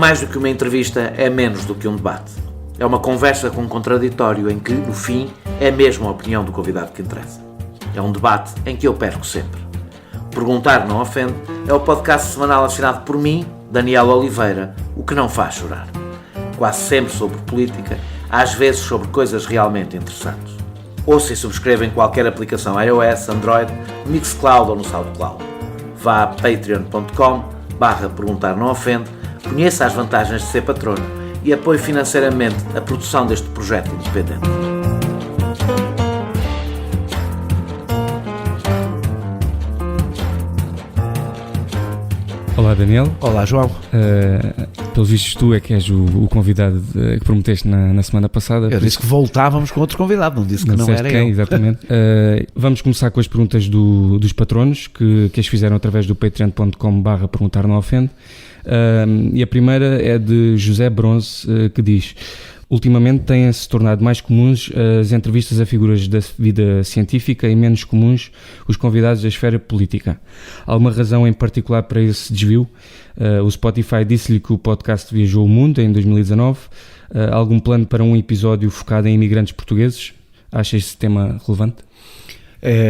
mais do que uma entrevista, é menos do que um debate. É uma conversa com um contraditório em que, no fim, é mesmo a opinião do convidado que interessa. É um debate em que eu perco sempre. Perguntar Não Ofende é o podcast semanal assinado por mim, Daniel Oliveira, o que não faz chorar. Quase sempre sobre política, às vezes sobre coisas realmente interessantes. Ouça e subscreva em qualquer aplicação iOS, Android, Mixcloud ou no SoundCloud. Vá a patreon.com/perguntar não ofende, conheça as vantagens de ser patrono e apoie financeiramente a produção deste projeto independente. Olá Daniel. Olá João. Pelos vistos tu é que és o convidado que prometeste na semana passada. Eu disse que voltávamos com outro convidado, não disse que não era quem, eu. Exatamente. Vamos começar com as perguntas dos patronos que as fizeram através do patreon.com/perguntar não ofende. E a primeira é de José Bronze, que diz: ultimamente têm-se tornado mais comuns as entrevistas a figuras da vida científica e menos comuns os convidados da esfera política. Há alguma razão em particular para esse desvio? O Spotify disse-lhe que o podcast viajou o mundo em 2019. Algum plano para um episódio focado em imigrantes portugueses? Acha esse tema relevante?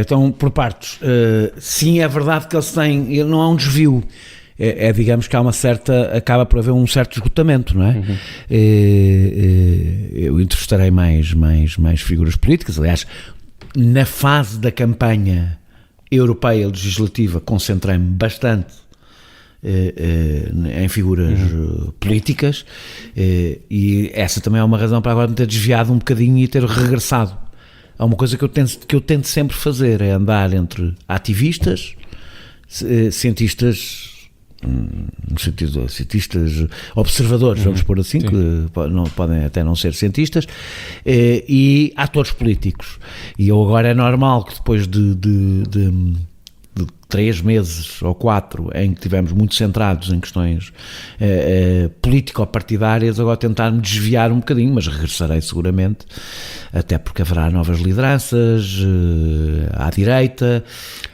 Então, por partes. Sim, é verdade que eles têm... Não há um desvio. Digamos que há acaba por haver um certo esgotamento, não é? Uhum. Eu entrevistarei mais figuras políticas. Aliás, na fase da campanha europeia legislativa, concentrei-me bastante em figuras políticas, e essa também é uma razão para agora me ter desviado um bocadinho e ter regressado. Há uma coisa que eu tento sempre fazer, é andar entre ativistas, cientistas, no sentido de cientistas observadores, vamos pôr assim, sim, que podem até não ser cientistas, e atores políticos. E eu agora é normal que depois de 3 meses ou 4 em que estivemos muito centrados em questões político-partidárias, agora tentar-me desviar um bocadinho, mas regressarei seguramente, até porque haverá novas lideranças à direita.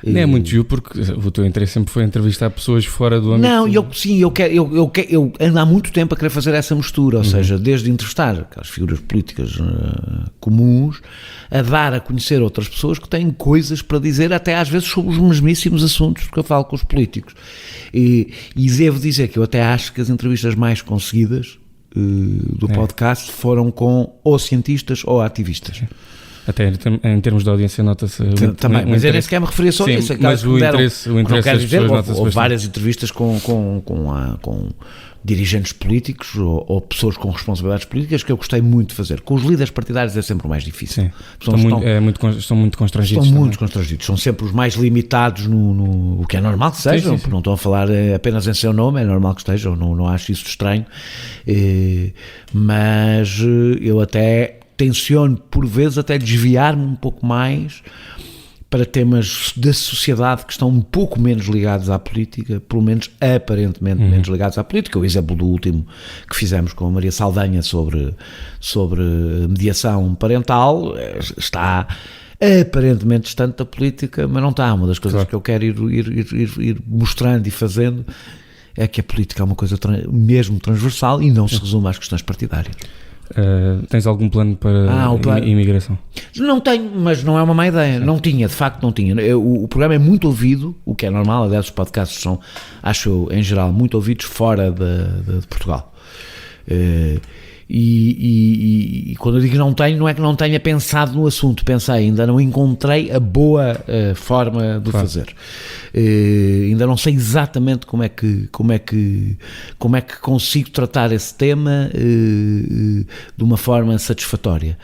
Não é muito desvio, porque o teu interesse sempre foi entrevistar pessoas fora do âmbito... Não, eu ando há muito tempo a querer fazer essa mistura, ou seja, desde entrevistar aquelas figuras políticas comuns, a dar a conhecer outras pessoas que têm coisas para dizer, até às vezes sobre os mesmíssimos assuntos que eu falo com os políticos. E devo dizer que eu até acho que as entrevistas mais conseguidas do podcast foram com ou cientistas ou ativistas. Até em termos de audiência nota-se... Também, mas eu nem sequer me referia só a isso. Mas o interesse das pessoas nota-se. Houve várias entrevistas com dirigentes políticos ou pessoas com responsabilidades políticas que eu gostei muito de fazer. Com os líderes partidários é sempre o mais difícil. Sim. Estão muito constrangidos. Estão muito constrangidos. São sempre os mais limitados o que é normal que sejam. Sim. Não estão a falar apenas em seu nome, é normal que estejam. Não acho isso estranho. Mas eu até tenciono, por vezes, até desviar-me um pouco mais para temas da sociedade que estão um pouco menos ligados à política, pelo menos aparentemente menos ligados à política. O exemplo do último que fizemos com a Maria Saldanha sobre mediação parental está aparentemente distante da política, mas não está. Uma das coisas que eu quero ir mostrando e fazendo é que a política é uma coisa mesmo transversal e não se resume às questões partidárias. Tens algum plano para imigração? Não tenho, mas não é uma má ideia. Não tinha, de facto não tinha. O programa é muito ouvido, o que é normal. Aliás, os podcasts são, acho eu, em geral, muito ouvidos fora de Portugal. E quando eu digo não tenho, não é que não tenha pensado no assunto, pensei, ainda não encontrei a boa forma de fazer. Ainda não sei exatamente como é que consigo tratar esse tema de uma forma satisfatória.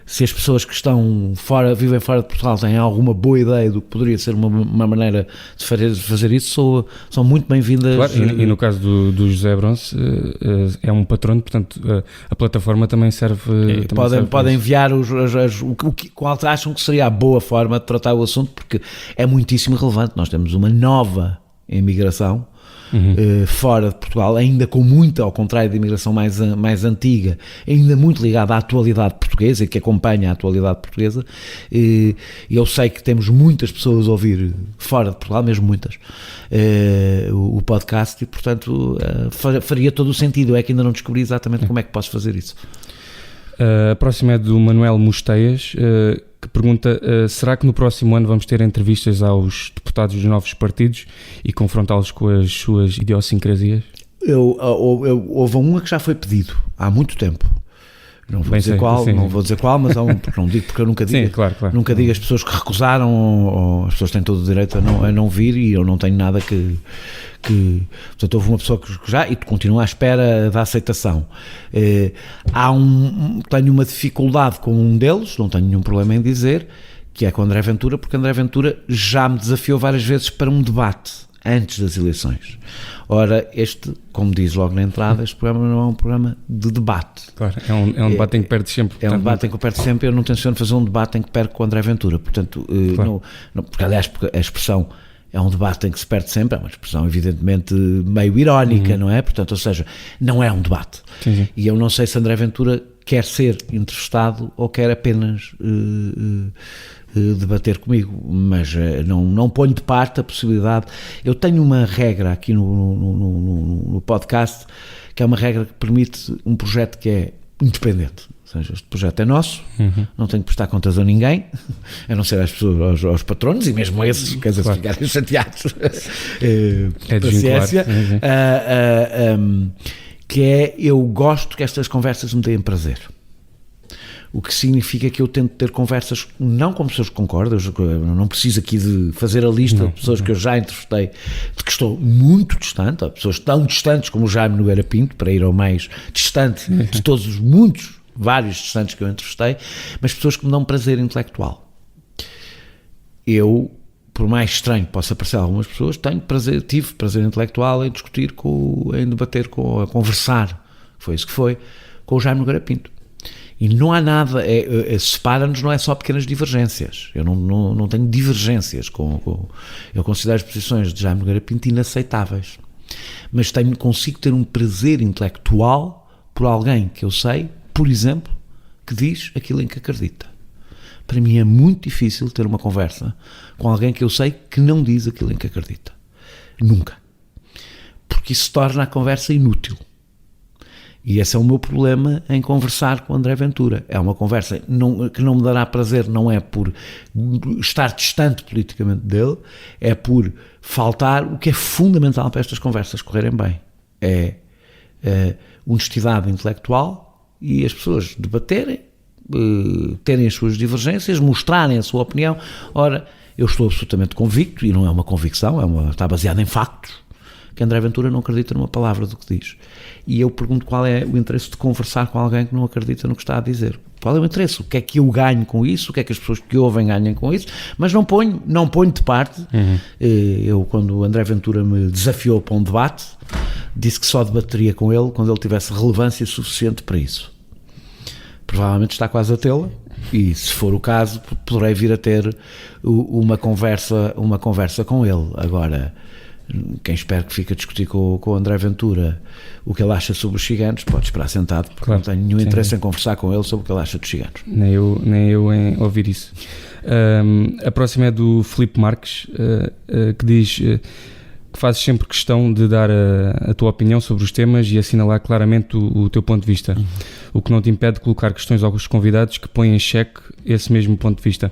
Se as pessoas que estão fora, vivem fora de Portugal, têm alguma boa ideia do que poderia ser uma maneira de fazer isso, são muito bem-vindas. Claro, e no caso do José Bronze, é um patrono, portanto a plataforma também serve. Podem enviar qual acham que seria a boa forma de tratar o assunto, porque é muitíssimo relevante. Nós temos uma nova imigração fora de Portugal, ainda com muita, ao contrário da imigração mais antiga, ainda muito ligada à atualidade portuguesa e que acompanha a atualidade portuguesa. E eu sei que temos muitas pessoas a ouvir fora de Portugal, mesmo muitas, o podcast, e portanto faria todo o sentido. É que ainda não descobri exatamente como é que posso fazer isso. A próxima é do Manuel Mosteias, que pergunta: será que no próximo ano vamos ter entrevistas aos deputados dos novos partidos e confrontá-los com as suas idiosincrasias? Houve uma que já foi pedido há muito tempo. Não vou dizer qual, mas há um, porque não digo, porque eu nunca digo. Sim, claro. Nunca digo as pessoas que recusaram, ou as pessoas têm todo o direito a não vir, e eu não tenho nada que portanto, houve uma pessoa que já, e continua à espera da aceitação. Tenho uma dificuldade com um deles, não tenho nenhum problema em dizer, que é com André Ventura, porque André Ventura já me desafiou várias vezes para um debate antes das eleições. Ora, como diz logo na entrada, este programa não é um programa de debate. Claro, é um debate em que perdes sempre. É um debate em que eu perdo sempre. Eu não tenciono fazer um debate em que perco com o André Ventura. Portanto, claro. Porque aliás, a expressão é um debate em que se perde sempre, é uma expressão evidentemente meio irónica, não é? Portanto, ou seja, não é um debate. Sim. E eu não sei se André Ventura quer ser entrevistado ou quer apenas debater comigo, mas não ponho de parte a possibilidade. Eu tenho uma regra aqui no podcast, que é uma regra que permite um projeto que é independente. Ou seja, este projeto é nosso, não tenho que prestar contas a ninguém, a não ser às pessoas, aos patronos, e mesmo esses, quer dizer, claro, ficarem chateados. Paciência. Que é, eu gosto que estas conversas me deem prazer. O que significa que eu tento ter conversas, não com pessoas que concordam, eu não preciso aqui de fazer a lista de pessoas que eu já entrevistei, de que estou muito distante, pessoas tão distantes como o Jaime Nogueira Pinto, para ir ao mais distante de todos os vários distantes que eu entrevistei, mas pessoas que me dão prazer intelectual. Eu, por mais estranho que possa parecer a algumas pessoas, tive prazer intelectual em discutir, em debater, a conversar, foi isso que foi, com o Jaime Nogueira Pinto. E não há nada, separa-nos, não é só pequenas divergências. Eu não tenho divergências eu considero as posições de Jaime Nogueira Pinto inaceitáveis. Mas consigo ter um prazer intelectual por alguém que eu sei, por exemplo, que diz aquilo em que acredita. Para mim é muito difícil ter uma conversa com alguém que eu sei que não diz aquilo em que acredita. Nunca. Porque isso torna a conversa inútil. E esse é o meu problema em conversar com o André Ventura. É uma conversa que não me dará prazer, não é por estar distante politicamente dele, é por faltar o que é fundamental para estas conversas correrem bem. É honestidade intelectual e as pessoas debaterem, terem as suas divergências, mostrarem a sua opinião. Ora, eu estou absolutamente convicto, e não é uma convicção, está baseado em factos, que André Ventura não acredita numa palavra do que diz. E eu pergunto qual é o interesse de conversar com alguém que não acredita no que está a dizer. Qual é o interesse? O que é que eu ganho com isso? O que é que as pessoas que ouvem ganham com isso? Mas não ponho de parte. Eu, quando o André Ventura me desafiou para um debate, disse que só debateria com ele quando ele tivesse relevância suficiente para isso. Provavelmente está quase a tê-la, e se for o caso, poderei vir a ter uma conversa com ele. Agora, quem espera que fique a discutir com o André Ventura o que ele acha sobre os ciganos, pode esperar sentado, porque claro, não tenho nenhum interesse em conversar com ele sobre o que ele acha dos ciganos. Nem eu em ouvir isso. A próxima é do Filipe Marques, que diz que fazes sempre questão de dar a tua opinião sobre os temas e assinalar claramente o teu ponto de vista, o que não te impede de colocar questões aos convidados que põem em xeque esse mesmo ponto de vista.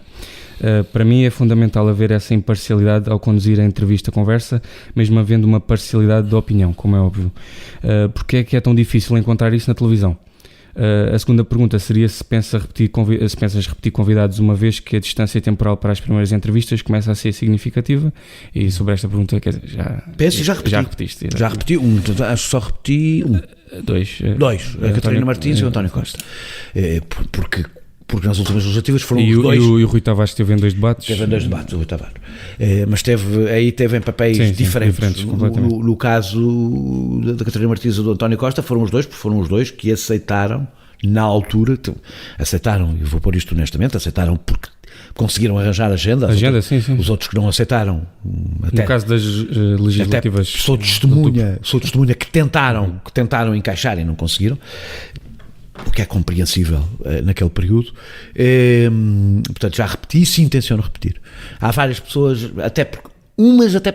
Para mim é fundamental haver essa imparcialidade ao conduzir a entrevista-conversa, mesmo havendo uma parcialidade de opinião, como é óbvio. Porque é que é tão difícil encontrar isso na televisão? A segunda pergunta seria se pensas repetir convidados, uma vez que a distância temporal para as primeiras entrevistas começa a ser significativa. E sobre esta pergunta, quer dizer, já repetiste. Já repeti acho que só repeti dois. A Catarina Martins e o António Costa. Porque nas últimas legislativas foram os dois. E o Rui Tavares esteve em dois debates. Teve em dois debates, o Rui Tavares. Mas teve em papéis diferentes. No caso da Catarina Martins e do António Costa foram os dois que aceitaram, na altura, aceitaram, e vou pôr isto honestamente, aceitaram porque conseguiram arranjar agenda. Sim. Os outros que não aceitaram. No caso das legislativas. Sou testemunha que tentaram encaixar e não conseguiram. O que é compreensível naquele período. Portanto, já repeti, sim, intenciono repetir. Há várias pessoas, até porque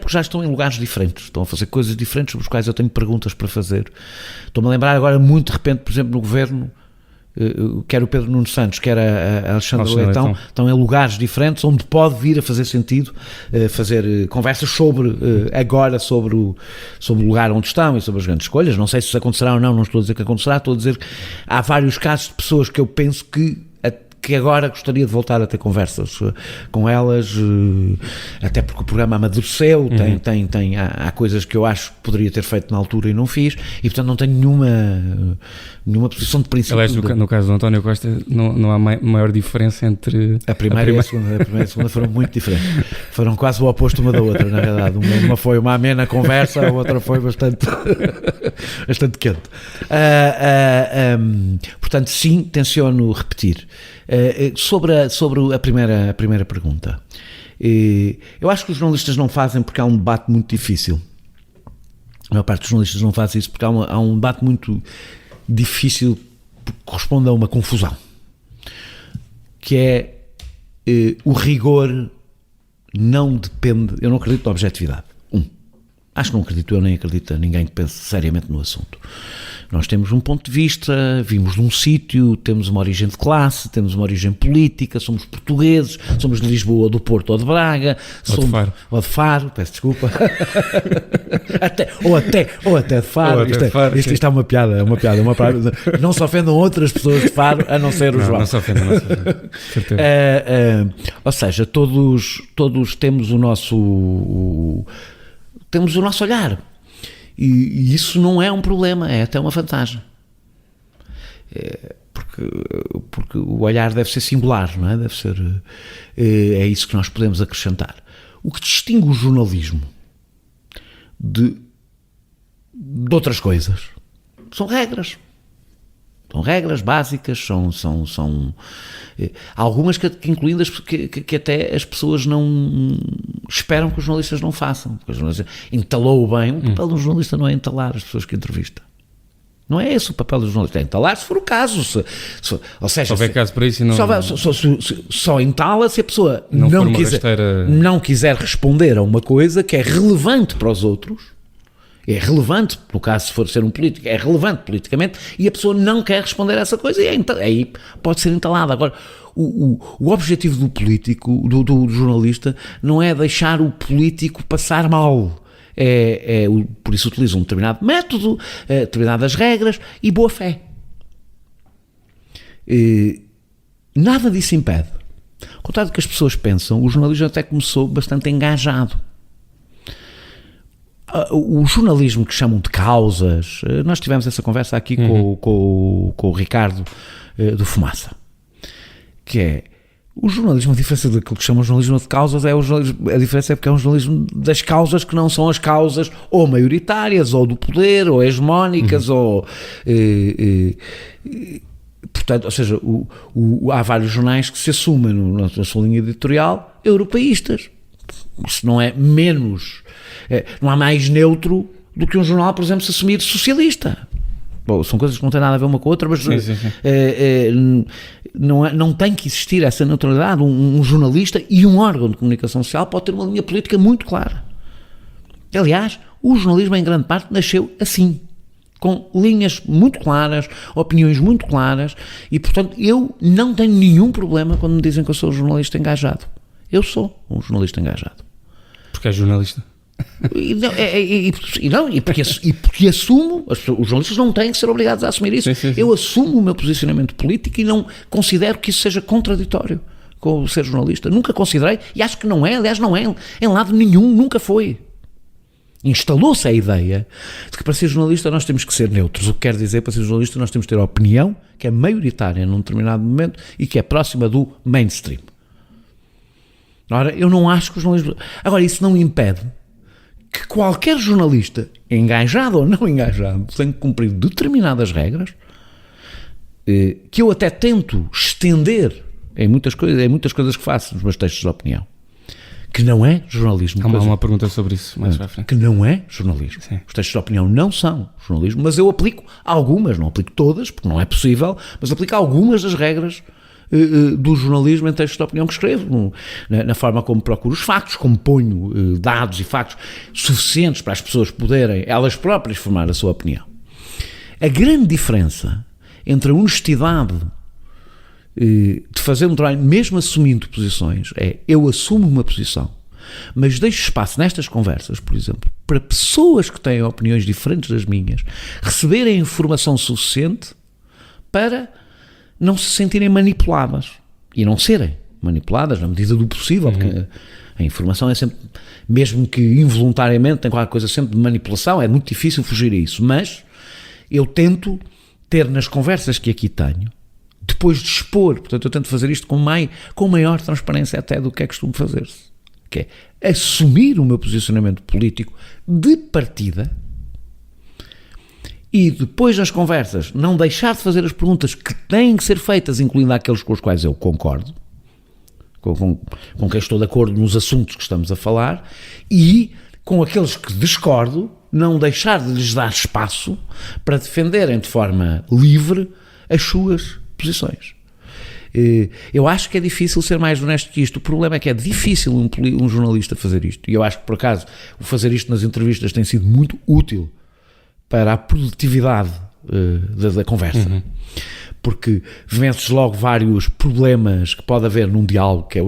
já estão em lugares diferentes, estão a fazer coisas diferentes sobre os quais eu tenho perguntas para fazer. Estou-me a lembrar agora muito de repente, por exemplo, no governo, quer o Pedro Nuno Santos, quer a Alexandra Leitão, estão em lugares diferentes onde pode vir a fazer sentido fazer conversas sobre o lugar onde estão e sobre as grandes escolhas. Não sei se isso acontecerá ou não estou a dizer que acontecerá, estou a dizer que há vários casos de pessoas que eu penso que agora gostaria de voltar a ter conversas com elas, até porque o programa amadureceu, há coisas que eu acho que poderia ter feito na altura e não fiz, e portanto não tenho nenhuma posição de princípio. Aliás, no caso do António Costa, não há maior diferença entre a primeira e a segunda foram muito diferentes, foram quase o oposto uma da outra, na verdade. Uma foi uma amena conversa, a outra foi bastante quente. Portanto, sim, tenciono repetir. Sobre a primeira pergunta, eu acho que os jornalistas não fazem porque há um debate muito difícil. A maior parte dos jornalistas não faz isso porque há um debate muito difícil, porque corresponde a uma confusão, que é o rigor não depende. Eu não acredito na objetividade. Acho que não acredito eu, nem acredita ninguém que pense seriamente no assunto. Nós temos um ponto de vista, vimos de um sítio, temos uma origem de classe, temos uma origem política, somos portugueses, somos de Lisboa, do Porto ou de Braga, ou de Faro, peço desculpa, ou até de Faro. Isto é uma piada, não se ofendam outras pessoas de Faro, a não ser o João. Não se ofendam, certeza. Ou seja, todos temos o nosso olhar. E isso não é um problema, é até uma vantagem. Porque o olhar deve ser singular, não é? Deve ser. É isso que nós podemos acrescentar. O que distingue o jornalismo de outras coisas são regras. São regras básicas, são algumas que incluindo que até as pessoas não esperam que os jornalistas não façam. Porque os jornalistas entalou bem. O papel do jornalista não é entalar as pessoas que entrevista. Não é esse o papel do jornalista, é entalar se for o caso. Ou seja, se houver caso para isso, só entala se a pessoa não quiser responder a uma coisa que é relevante para os outros. É relevante, no caso, se for ser um político, é relevante politicamente, e a pessoa não quer responder a essa coisa, e aí pode ser entalada. Agora, o objetivo do político, do jornalista, não é deixar o político passar mal. Por isso utiliza um determinado método, determinadas regras e boa fé. Nada disso impede. Ao contrário do que as pessoas pensam, o jornalismo até começou bastante engajado. O jornalismo que chamam de causas, nós tivemos essa conversa aqui com o Ricardo do Fumaça, que é o jornalismo, a diferença daquilo que chamam de jornalismo de causas, a diferença é porque é um jornalismo das causas que não são as causas ou maioritárias, ou do poder, ou hegemónicas, ou... portanto, ou seja, há vários jornais que se assumem na sua linha editorial europeístas. Isso não é menos... não há mais neutro do que um jornal, por exemplo, se assumir socialista. Bom, são coisas que não têm nada a ver uma com a outra, mas sim. Não tem que existir essa neutralidade. Um jornalista e um órgão de comunicação social pode ter uma linha política muito clara. Aliás, o jornalismo em grande parte nasceu assim, com linhas muito claras, opiniões muito claras, e portanto eu não tenho nenhum problema quando me dizem que eu sou um jornalista engajado. Eu sou um jornalista engajado. Porque é jornalista. Porque assumo, os jornalistas não têm que ser obrigados a assumir isso. Sim. Eu assumo o meu posicionamento político e não considero que isso seja contraditório com o ser jornalista. Nunca considerei, e acho que não é, aliás, não é em lado nenhum, nunca foi. Instalou-se a ideia de que para ser jornalista nós temos que ser neutros. O que quer dizer, para ser jornalista nós temos que ter a opinião que é maioritária num determinado momento e que é próxima do mainstream. Ora, eu não acho que os jornalistas... Agora, isso não impede que qualquer jornalista, engajado ou não engajado, tenha que cumprir determinadas regras, que eu até tento estender em muitas coisas que faço nos meus textos de opinião, que não é jornalismo. Há uma pergunta sobre isso mais à frente. Que não é jornalismo. Sim. Os textos de opinião não são jornalismo, mas eu aplico algumas, não aplico todas, porque não é possível, mas aplico algumas das regras do jornalismo em textos de opinião que escrevo, na forma como procuro os factos, como ponho dados e factos suficientes para as pessoas poderem, elas próprias, formar a sua opinião. A grande diferença entre a honestidade de fazer um trabalho, mesmo assumindo posições, é eu assumo uma posição, mas deixo espaço nestas conversas, por exemplo, para pessoas que têm opiniões diferentes das minhas receberem informação suficiente para não se sentirem manipuladas e não serem manipuladas na medida do possível, porque a informação é sempre, mesmo que involuntariamente, tem qualquer coisa sempre de manipulação, é muito difícil fugir a isso, mas eu tento ter nas conversas que aqui tenho, depois de expor, portanto eu tento fazer isto com maior transparência até do que é costume fazer-se, que é assumir o meu posicionamento político de partida e depois nas conversas não deixar de fazer as perguntas que têm que ser feitas, incluindo aqueles com os quais eu concordo, com quem estou de acordo nos assuntos que estamos a falar, e com aqueles que discordo, não deixar de lhes dar espaço para defenderem de forma livre as suas posições. Eu acho que é difícil ser mais honesto que isto. O problema é que é difícil um jornalista fazer isto. E eu acho que, por acaso, o fazer isto nas entrevistas tem sido muito útil para a produtividade da conversa. Porque vences logo vários problemas que pode haver num diálogo, que é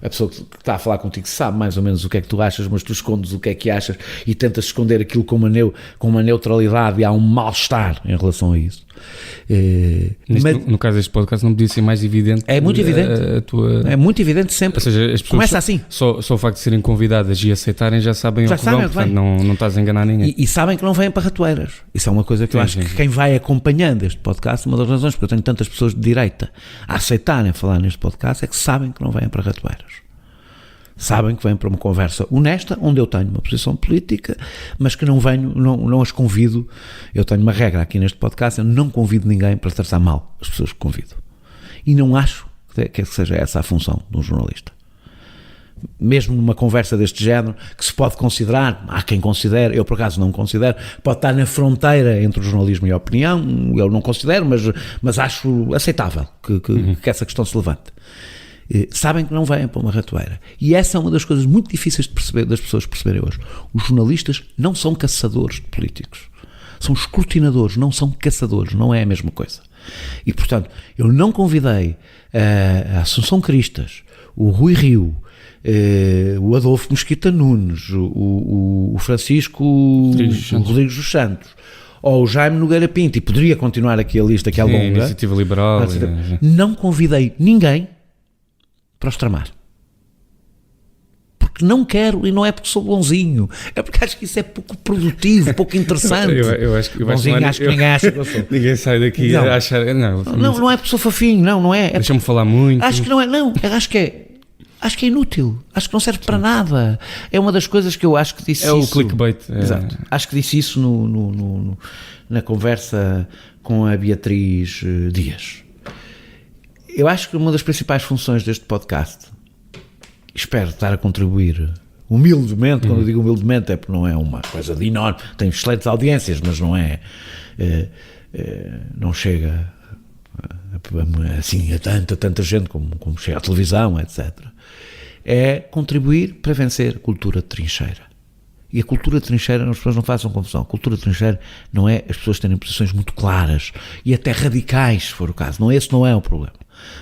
a pessoa que está a falar contigo sabe mais ou menos o que é que tu achas, mas tu escondes o que é que achas e tentas esconder aquilo com uma neutralidade, e há um mal-estar em relação a isso. No caso deste podcast não podia ser mais evidente. É muito evidente. É muito evidente sempre. Ou seja, as pessoas começa assim. Só o facto de serem convidadas e aceitarem já sabem o que vão, portanto não estás a enganar ninguém. E sabem que não vêm para ratoeiras. Isso é uma coisa que eu acho que quem vai acompanhando este podcast, uma das razões porque eu tenho tantas pessoas de direita a aceitarem falar neste podcast, é que sabem que não vêm para ratoeiras. Sabem que vêm para uma conversa honesta, onde eu tenho uma posição política, mas que não as convido. Eu tenho uma regra aqui neste podcast: eu não convido ninguém para tratar mal as pessoas que convido. E não acho que seja essa a função de um jornalista. Mesmo numa conversa deste género, que se pode considerar, há quem considere, eu por acaso não considero, pode estar na fronteira entre o jornalismo e a opinião, eu não considero, mas acho aceitável que essa questão se levante. Sabem que não vêm para uma ratoeira. E essa é uma das coisas muito difíceis de perceber, das pessoas perceberem hoje. Os jornalistas não são caçadores de políticos. São escrutinadores, não são caçadores, não é a mesma coisa. E, portanto, eu não convidei a Assunção Cristas, o Rui Rio, o Adolfo Mesquita Nunes, o Francisco Rodrigues dos Santos, ou o Jaime Nogueira Pinto, e poderia continuar aqui a lista que é longa. Iniciativa Liberal. Não convidei ninguém para os tramar. Porque não quero, e não é porque sou bonzinho, é porque acho que isso é pouco produtivo, pouco interessante. eu acho que bonzinho, acho que ninguém acha que eu sou. Ninguém sai daqui a achar. Não é porque sou fofinho, não é. Deixa-me falar muito. Acho que não é, acho que é inútil, acho que não serve para nada. É uma das coisas que eu acho que disse isso. É o clickbait. Exato. Acho que disse isso na conversa com a Beatriz Dias. Eu acho que uma das principais funções deste podcast, espero estar a contribuir humildemente, quando eu digo humildemente é porque não é uma coisa de enorme, tem excelentes audiências, mas não não chega assim a tanta gente como chega à televisão, etc. É contribuir para vencer a cultura de trincheira. E a cultura de trincheira, as pessoas não façam confusão, a cultura de trincheira não é as pessoas terem posições muito claras e até radicais, se for o caso, esse não é o problema.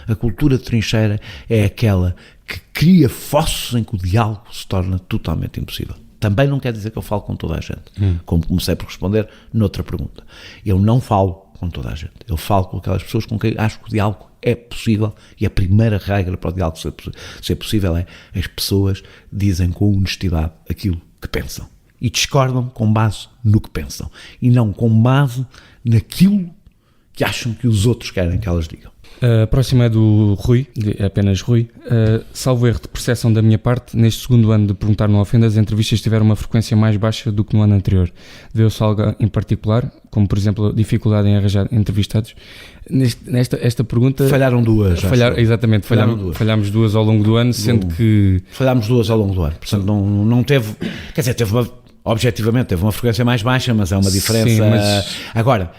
A cultura de trincheira é aquela que cria fossos em que o diálogo se torna totalmente impossível. Também não quer dizer que eu falo com toda a gente, como comecei por responder noutra pergunta. Eu não falo com toda a gente, eu falo com aquelas pessoas com quem acho que o diálogo é possível, e a primeira regra para o diálogo ser possível é as pessoas dizem com honestidade aquilo que pensam e discordam com base no que pensam e não com base naquilo que acham que os outros querem que elas digam. A próxima é do Rui, é apenas Rui. Salvo erro de percepção da minha parte, neste segundo ano de Perguntar Não Ofenda, as entrevistas tiveram uma frequência mais baixa do que no ano anterior. Deu-se algo em particular, como por exemplo a dificuldade em arranjar entrevistados? Esta pergunta... Falharam duas. Exatamente, falhámos duas ao longo do ano, sendo que... Falhámos duas ao longo do ano, portanto não teve... Quer dizer, objetivamente teve uma frequência mais baixa, mas é uma diferença. Sim, mas agora,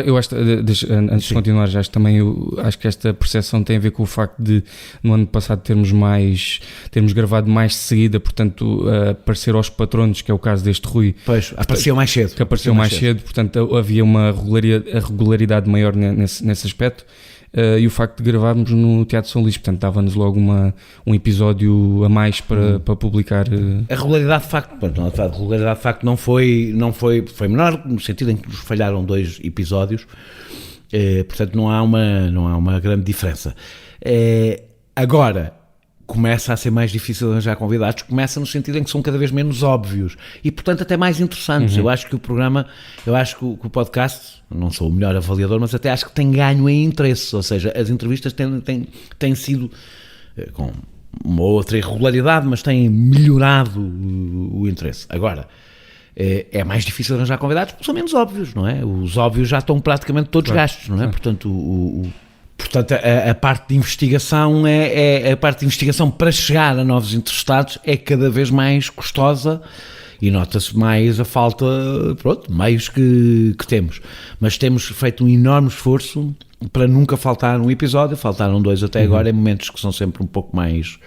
eu acho, antes de continuar, acho que esta percepção tem a ver com o facto de no ano passado termos gravado mais de seguida, portanto aparecer aos patronos, que é o caso deste Rui. Pois, apareceu mais cedo. Que apareceu mais cedo, portanto havia uma regularidade maior nesse aspecto. E o facto de gravarmos no Teatro São Luís, portanto dava-nos logo um episódio a mais para publicar. A regularidade de facto não foi menor, no sentido em que nos falharam 2 episódios, portanto não há uma grande diferença. Agora começa a ser mais difícil arranjar convidados, começa no sentido em que são cada vez menos óbvios e, portanto, até mais interessantes. Eu acho que o podcast, não sou o melhor avaliador, mas até acho que tem ganho em interesse, ou seja, as entrevistas têm sido com uma outra irregularidade, mas têm melhorado o interesse. Agora, é mais difícil arranjar convidados porque são menos óbvios, não é? Os óbvios já estão praticamente todos gastos, não é? Portanto, a parte de investigação a parte de investigação para chegar a novos interessados é cada vez mais custosa e nota-se mais a falta, meios que temos. Mas temos feito um enorme esforço para nunca faltar um episódio, faltaram 2 até agora, em momentos que são sempre um pouco mais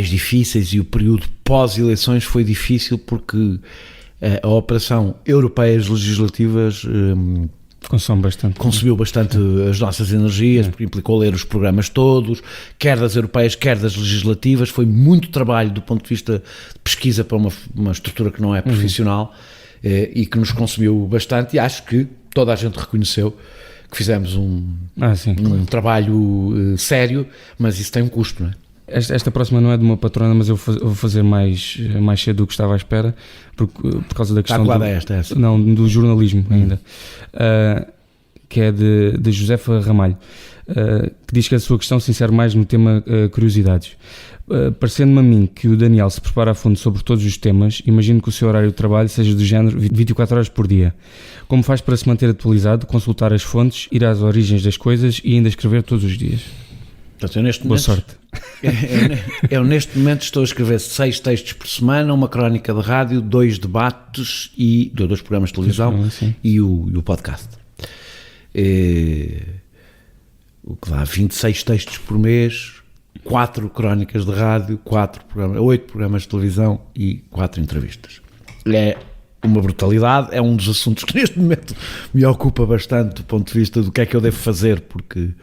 difíceis, e o período pós-eleições foi difícil porque a operação Europeias Legislativas consumiu bastante as nossas energias, porque implicou ler os programas todos, quer das europeias, quer das legislativas. Foi muito trabalho do ponto de vista de pesquisa para uma estrutura que não é profissional, e que nos consumiu bastante, e acho que toda a gente reconheceu que fizemos um trabalho sério, mas isso tem um custo, não é? Esta próxima não é de uma patrona, mas eu vou fazer mais cedo do que estava à espera, por causa da questão do jornalismo ainda, que é de Josefa Ramalho, que diz que a sua questão se insere mais no tema curiosidades. Parecendo-me a mim que o Daniel se prepara a fundo sobre todos os temas, imagino que o seu horário de trabalho seja do género 24 horas por dia. Como faz para se manter atualizado, consultar as fontes, ir às origens das coisas e ainda escrever todos os dias? Boa sorte. Eu neste momento estou a escrever 6 textos por semana, uma crónica de rádio, 2 debates e 2 programas de televisão e o podcast. O que dá 26 textos por mês, 4 crónicas de rádio, 8 programas de televisão e 4 entrevistas. É uma brutalidade, é um dos assuntos que neste momento me ocupa bastante do ponto de vista do que é que eu devo fazer, porque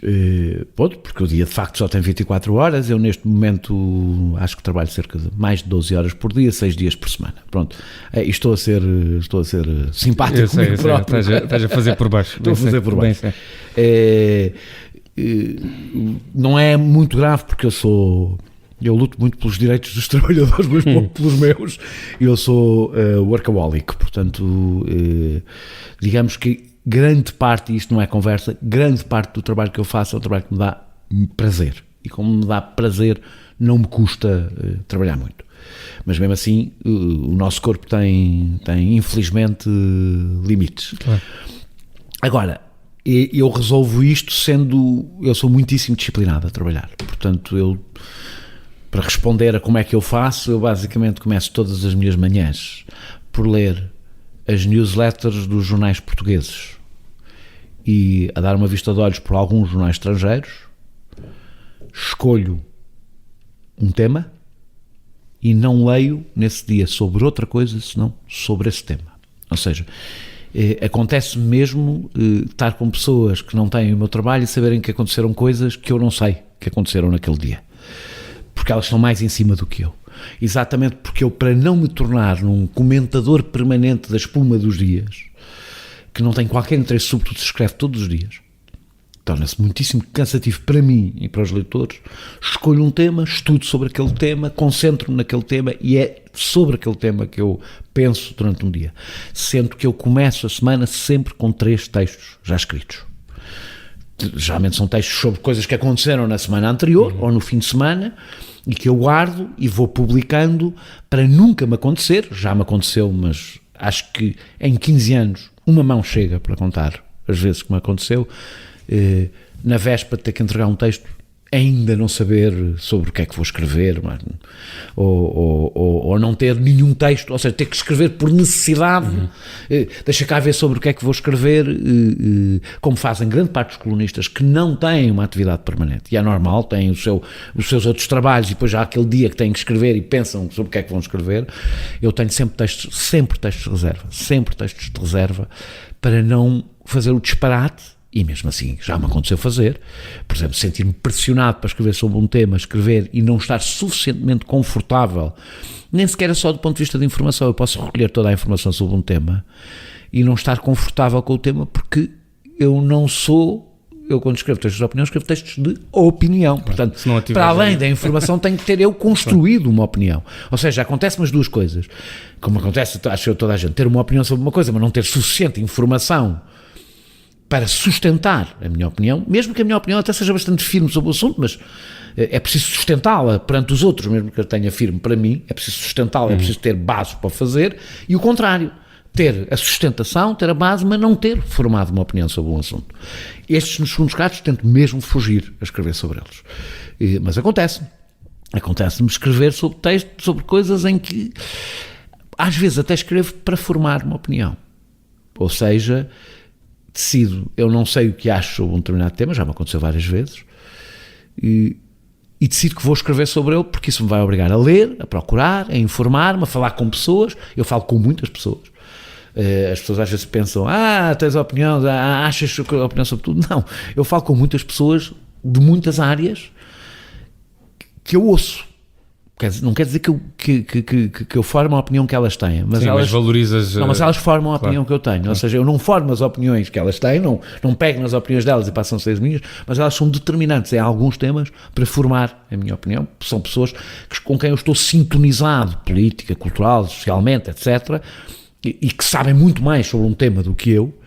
o dia de facto só tem 24 horas, eu neste momento acho que trabalho cerca de mais de 12 horas por dia, 6 dias por semana, pronto, e estou a ser simpático comigo próprio. Estás a fazer por baixo. Estou a fazer por baixo. Não é muito grave, porque eu luto muito pelos direitos dos trabalhadores, mas pouco pelos meus. Eu sou workaholic, portanto, digamos que grande parte, e isto não é conversa, grande parte do trabalho que eu faço é um trabalho que me dá prazer, e como me dá prazer não me custa trabalhar muito, mas mesmo assim o nosso corpo tem infelizmente limites. Claro. Agora, eu resolvo isto eu sou muitíssimo disciplinado a trabalhar, portanto para responder a como é que eu faço, eu basicamente começo todas as minhas manhãs por ler as newsletters dos jornais portugueses e a dar uma vista de olhos por alguns jornais estrangeiros, escolho um tema e não leio nesse dia sobre outra coisa senão sobre esse tema. Ou seja, acontece mesmo estar com pessoas que não têm o meu trabalho e saberem que aconteceram coisas que eu não sei que aconteceram naquele dia, porque elas estão mais em cima do que eu. Exatamente porque eu, para não me tornar num comentador permanente da espuma dos dias, que não tem qualquer interesse, sobretudo se escreve todos os dias, torna-se muitíssimo cansativo para mim e para os leitores. Escolho um tema, estudo sobre aquele tema, concentro-me naquele tema e é sobre aquele tema que eu penso durante um dia. Sendo que eu começo a semana sempre com 3 textos já escritos. Geralmente são textos sobre coisas que aconteceram na semana anterior ou no fim de semana e que eu guardo e vou publicando para nunca me acontecer. Já me aconteceu, mas acho que em 15 anos uma mão chega para contar as vezes que me aconteceu. Na véspera de ter que entregar um texto, ainda não saber sobre o que é que vou escrever, ou não ter nenhum texto, ou seja, ter que escrever por necessidade, deixa cá ver sobre o que é que vou escrever, como fazem grande parte dos colunistas que não têm uma atividade permanente, e é normal, têm os seus outros trabalhos, e depois já há aquele dia que têm que escrever e pensam sobre o que é que vão escrever. Eu tenho sempre textos de reserva, para não fazer o disparate. E mesmo assim, já me aconteceu fazer, por exemplo, sentir-me pressionado para escrever sobre um tema, escrever e não estar suficientemente confortável, nem sequer é só do ponto de vista de informação. Eu posso recolher toda a informação sobre um tema e não estar confortável com o tema porque eu quando escrevo textos de opinião, escrevo textos de opinião. Portanto, para além da informação, tenho que ter eu construído uma opinião. Ou seja, acontece-me as duas coisas. Como acontece, acho eu, toda a gente, ter uma opinião sobre uma coisa, mas não ter suficiente informação para sustentar a minha opinião, mesmo que a minha opinião até seja bastante firme sobre o assunto, mas é preciso sustentá-la perante os outros, mesmo que eu tenha firme para mim, é preciso sustentá-la, é preciso ter base para fazer, e o contrário, ter a sustentação, ter a base, mas não ter formado uma opinião sobre um assunto. Estes, nos segundos casos, tento mesmo fugir a escrever sobre eles. Mas acontece-me escrever sobre textos, sobre coisas em que, às vezes, até escrevo para formar uma opinião. Ou seja, decido, eu não sei o que acho sobre um determinado tema, já me aconteceu várias vezes, e decido que vou escrever sobre ele, porque isso me vai obrigar a ler, a procurar, a informar-me, a falar com pessoas. Eu falo com muitas pessoas. As pessoas às vezes pensam, tens opinião, achas a opinião sobre tudo? Não, eu falo com muitas pessoas de muitas áreas que eu ouço. Não quer dizer que eu formo a opinião que elas têm, mas, mas valorizas... Não, mas elas formam a opinião que eu tenho, ou seja, eu não formo as opiniões que elas têm, não pego nas opiniões delas e passam a ser as minhas, mas elas são determinantes em alguns temas para formar a minha opinião. São pessoas com quem eu estou sintonizado, política, cultural, socialmente, etc., e que sabem muito mais sobre um tema do que eu,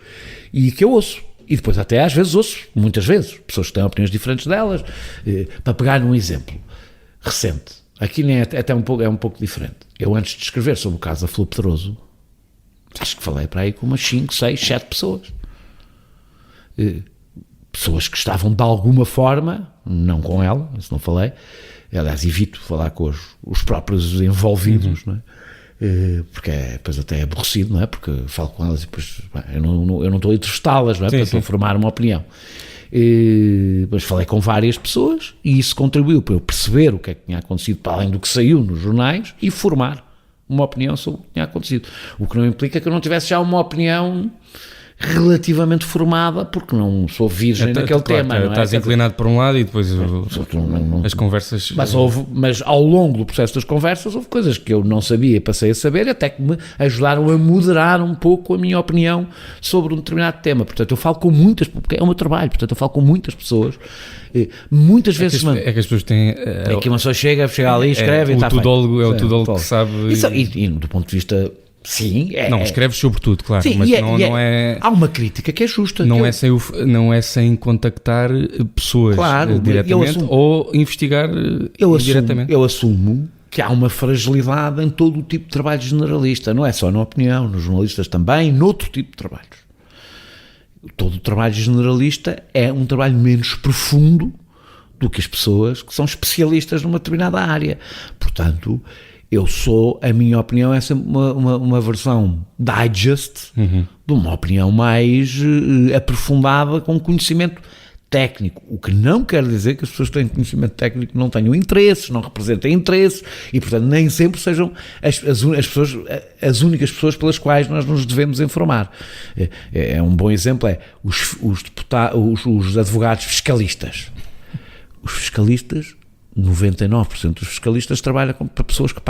e que eu ouço. E depois até às vezes ouço, muitas vezes, pessoas que têm opiniões diferentes delas. Para pegar num exemplo recente, aqui nem até um pouco diferente. Eu, antes de escrever sobre o caso da Flor Pedroso, acho que falei para aí com umas 5, 6, 7 pessoas. Pessoas que estavam de alguma forma, não com ela, isso não falei. Aliás, evito falar com os próprios envolvidos, não é? Porque depois até é aborrecido, não é? Porque falo com elas e depois eu não estou a entrevistá-las, não é? Para formar uma opinião. Mas falei com várias pessoas e isso contribuiu para eu perceber o que é que tinha acontecido, para além do que saiu nos jornais, e formar uma opinião sobre o que tinha acontecido. O que não implica que eu não tivesse já uma opinião relativamente formada, porque não sou virgem naquele tema. Não é? Estás inclinado para um lado e depois as conversas... Mas ao longo do processo das conversas houve coisas que eu não sabia e passei a saber, até que me ajudaram a moderar um pouco a minha opinião sobre um determinado tema. Portanto, eu falo com muitas, porque é o meu trabalho, portanto eu falo com muitas pessoas, muitas vezes... É que as pessoas têm... É que uma pessoa chega ali, escreve e está feito. É o tudólogo que sabe... E do ponto de vista... Sim, não, escreves sobre tudo, claro, sim, mas não é... Há uma crítica que é justa. Não é sem contactar pessoas, claro, diretamente ou investigar diretamente. Eu assumo que há uma fragilidade em todo o tipo de trabalho generalista, não é só na opinião, nos jornalistas também, noutro tipo de trabalhos. Todo o trabalho generalista é um trabalho menos profundo do que as pessoas que são especialistas numa determinada área. Portanto... a minha opinião é sempre uma versão digest de uma opinião mais aprofundada, com conhecimento técnico, o que não quer dizer que as pessoas que têm conhecimento técnico não tenham interesses, não representem interesses e, portanto, nem sempre sejam as únicas pessoas pelas quais nós nos devemos informar. Um bom exemplo é os advogados fiscalistas. Os fiscalistas, 99% dos fiscalistas trabalham para pessoas que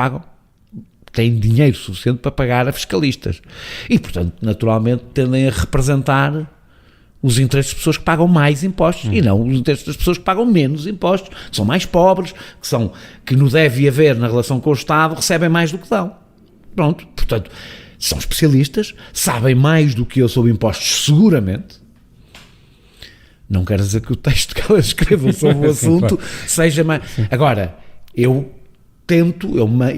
têm dinheiro suficiente para pagar a fiscalistas e, portanto, naturalmente tendem a representar os interesses das pessoas que pagam mais impostos e não os interesses das pessoas que pagam menos impostos, que são mais pobres, que no deve e haver na relação com o Estado recebem mais do que dão. Pronto, portanto, são especialistas, sabem mais do que eu sobre impostos, seguramente. Não quer dizer que o texto que elas escrevam sobre o assunto seja mais... Agora, eu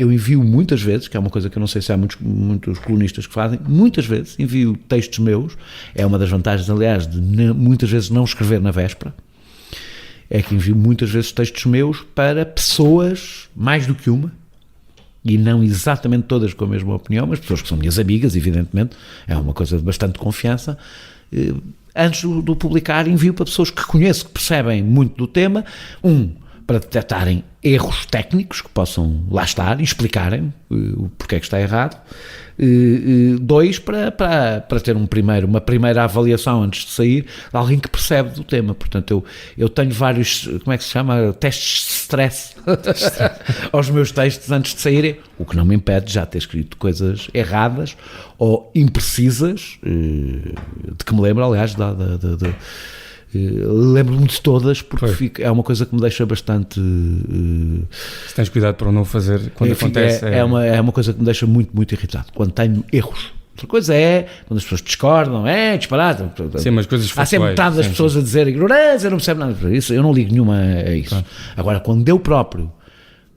envio muitas vezes, que é uma coisa que eu não sei se há muitos colunistas que fazem, muitas vezes envio textos meus, é uma das vantagens, aliás, de muitas vezes não escrever na véspera, é que envio muitas vezes textos meus para pessoas, mais do que uma, e não exatamente todas com a mesma opinião, mas pessoas que são minhas amigas, evidentemente, é uma coisa de bastante confiança. Antes do publicar, envio para pessoas que conheço, que percebem muito do tema, para detectarem erros técnicos que possam lá estar e explicarem o porquê que está errado. 2, para ter uma primeira avaliação antes de sair, de alguém que percebe do tema. Portanto, eu tenho vários, como é que se chama? Testes de stress aos meus textos antes de saírem, o que não me impede de já ter escrito coisas erradas ou imprecisas, de que me lembro, aliás, lembro-me de todas, porque é uma coisa que me deixa bastante... Se tens cuidado para não fazer quando acontece... É uma coisa que me deixa muito, muito irritado, quando tenho erros. Outra coisa é quando as pessoas discordam, disparado. Sim, mas coisas há sempre metade das pessoas a dizer ignorância, não percebe nada para isso, eu não ligo nenhuma a isso. Claro. Agora, quando eu próprio,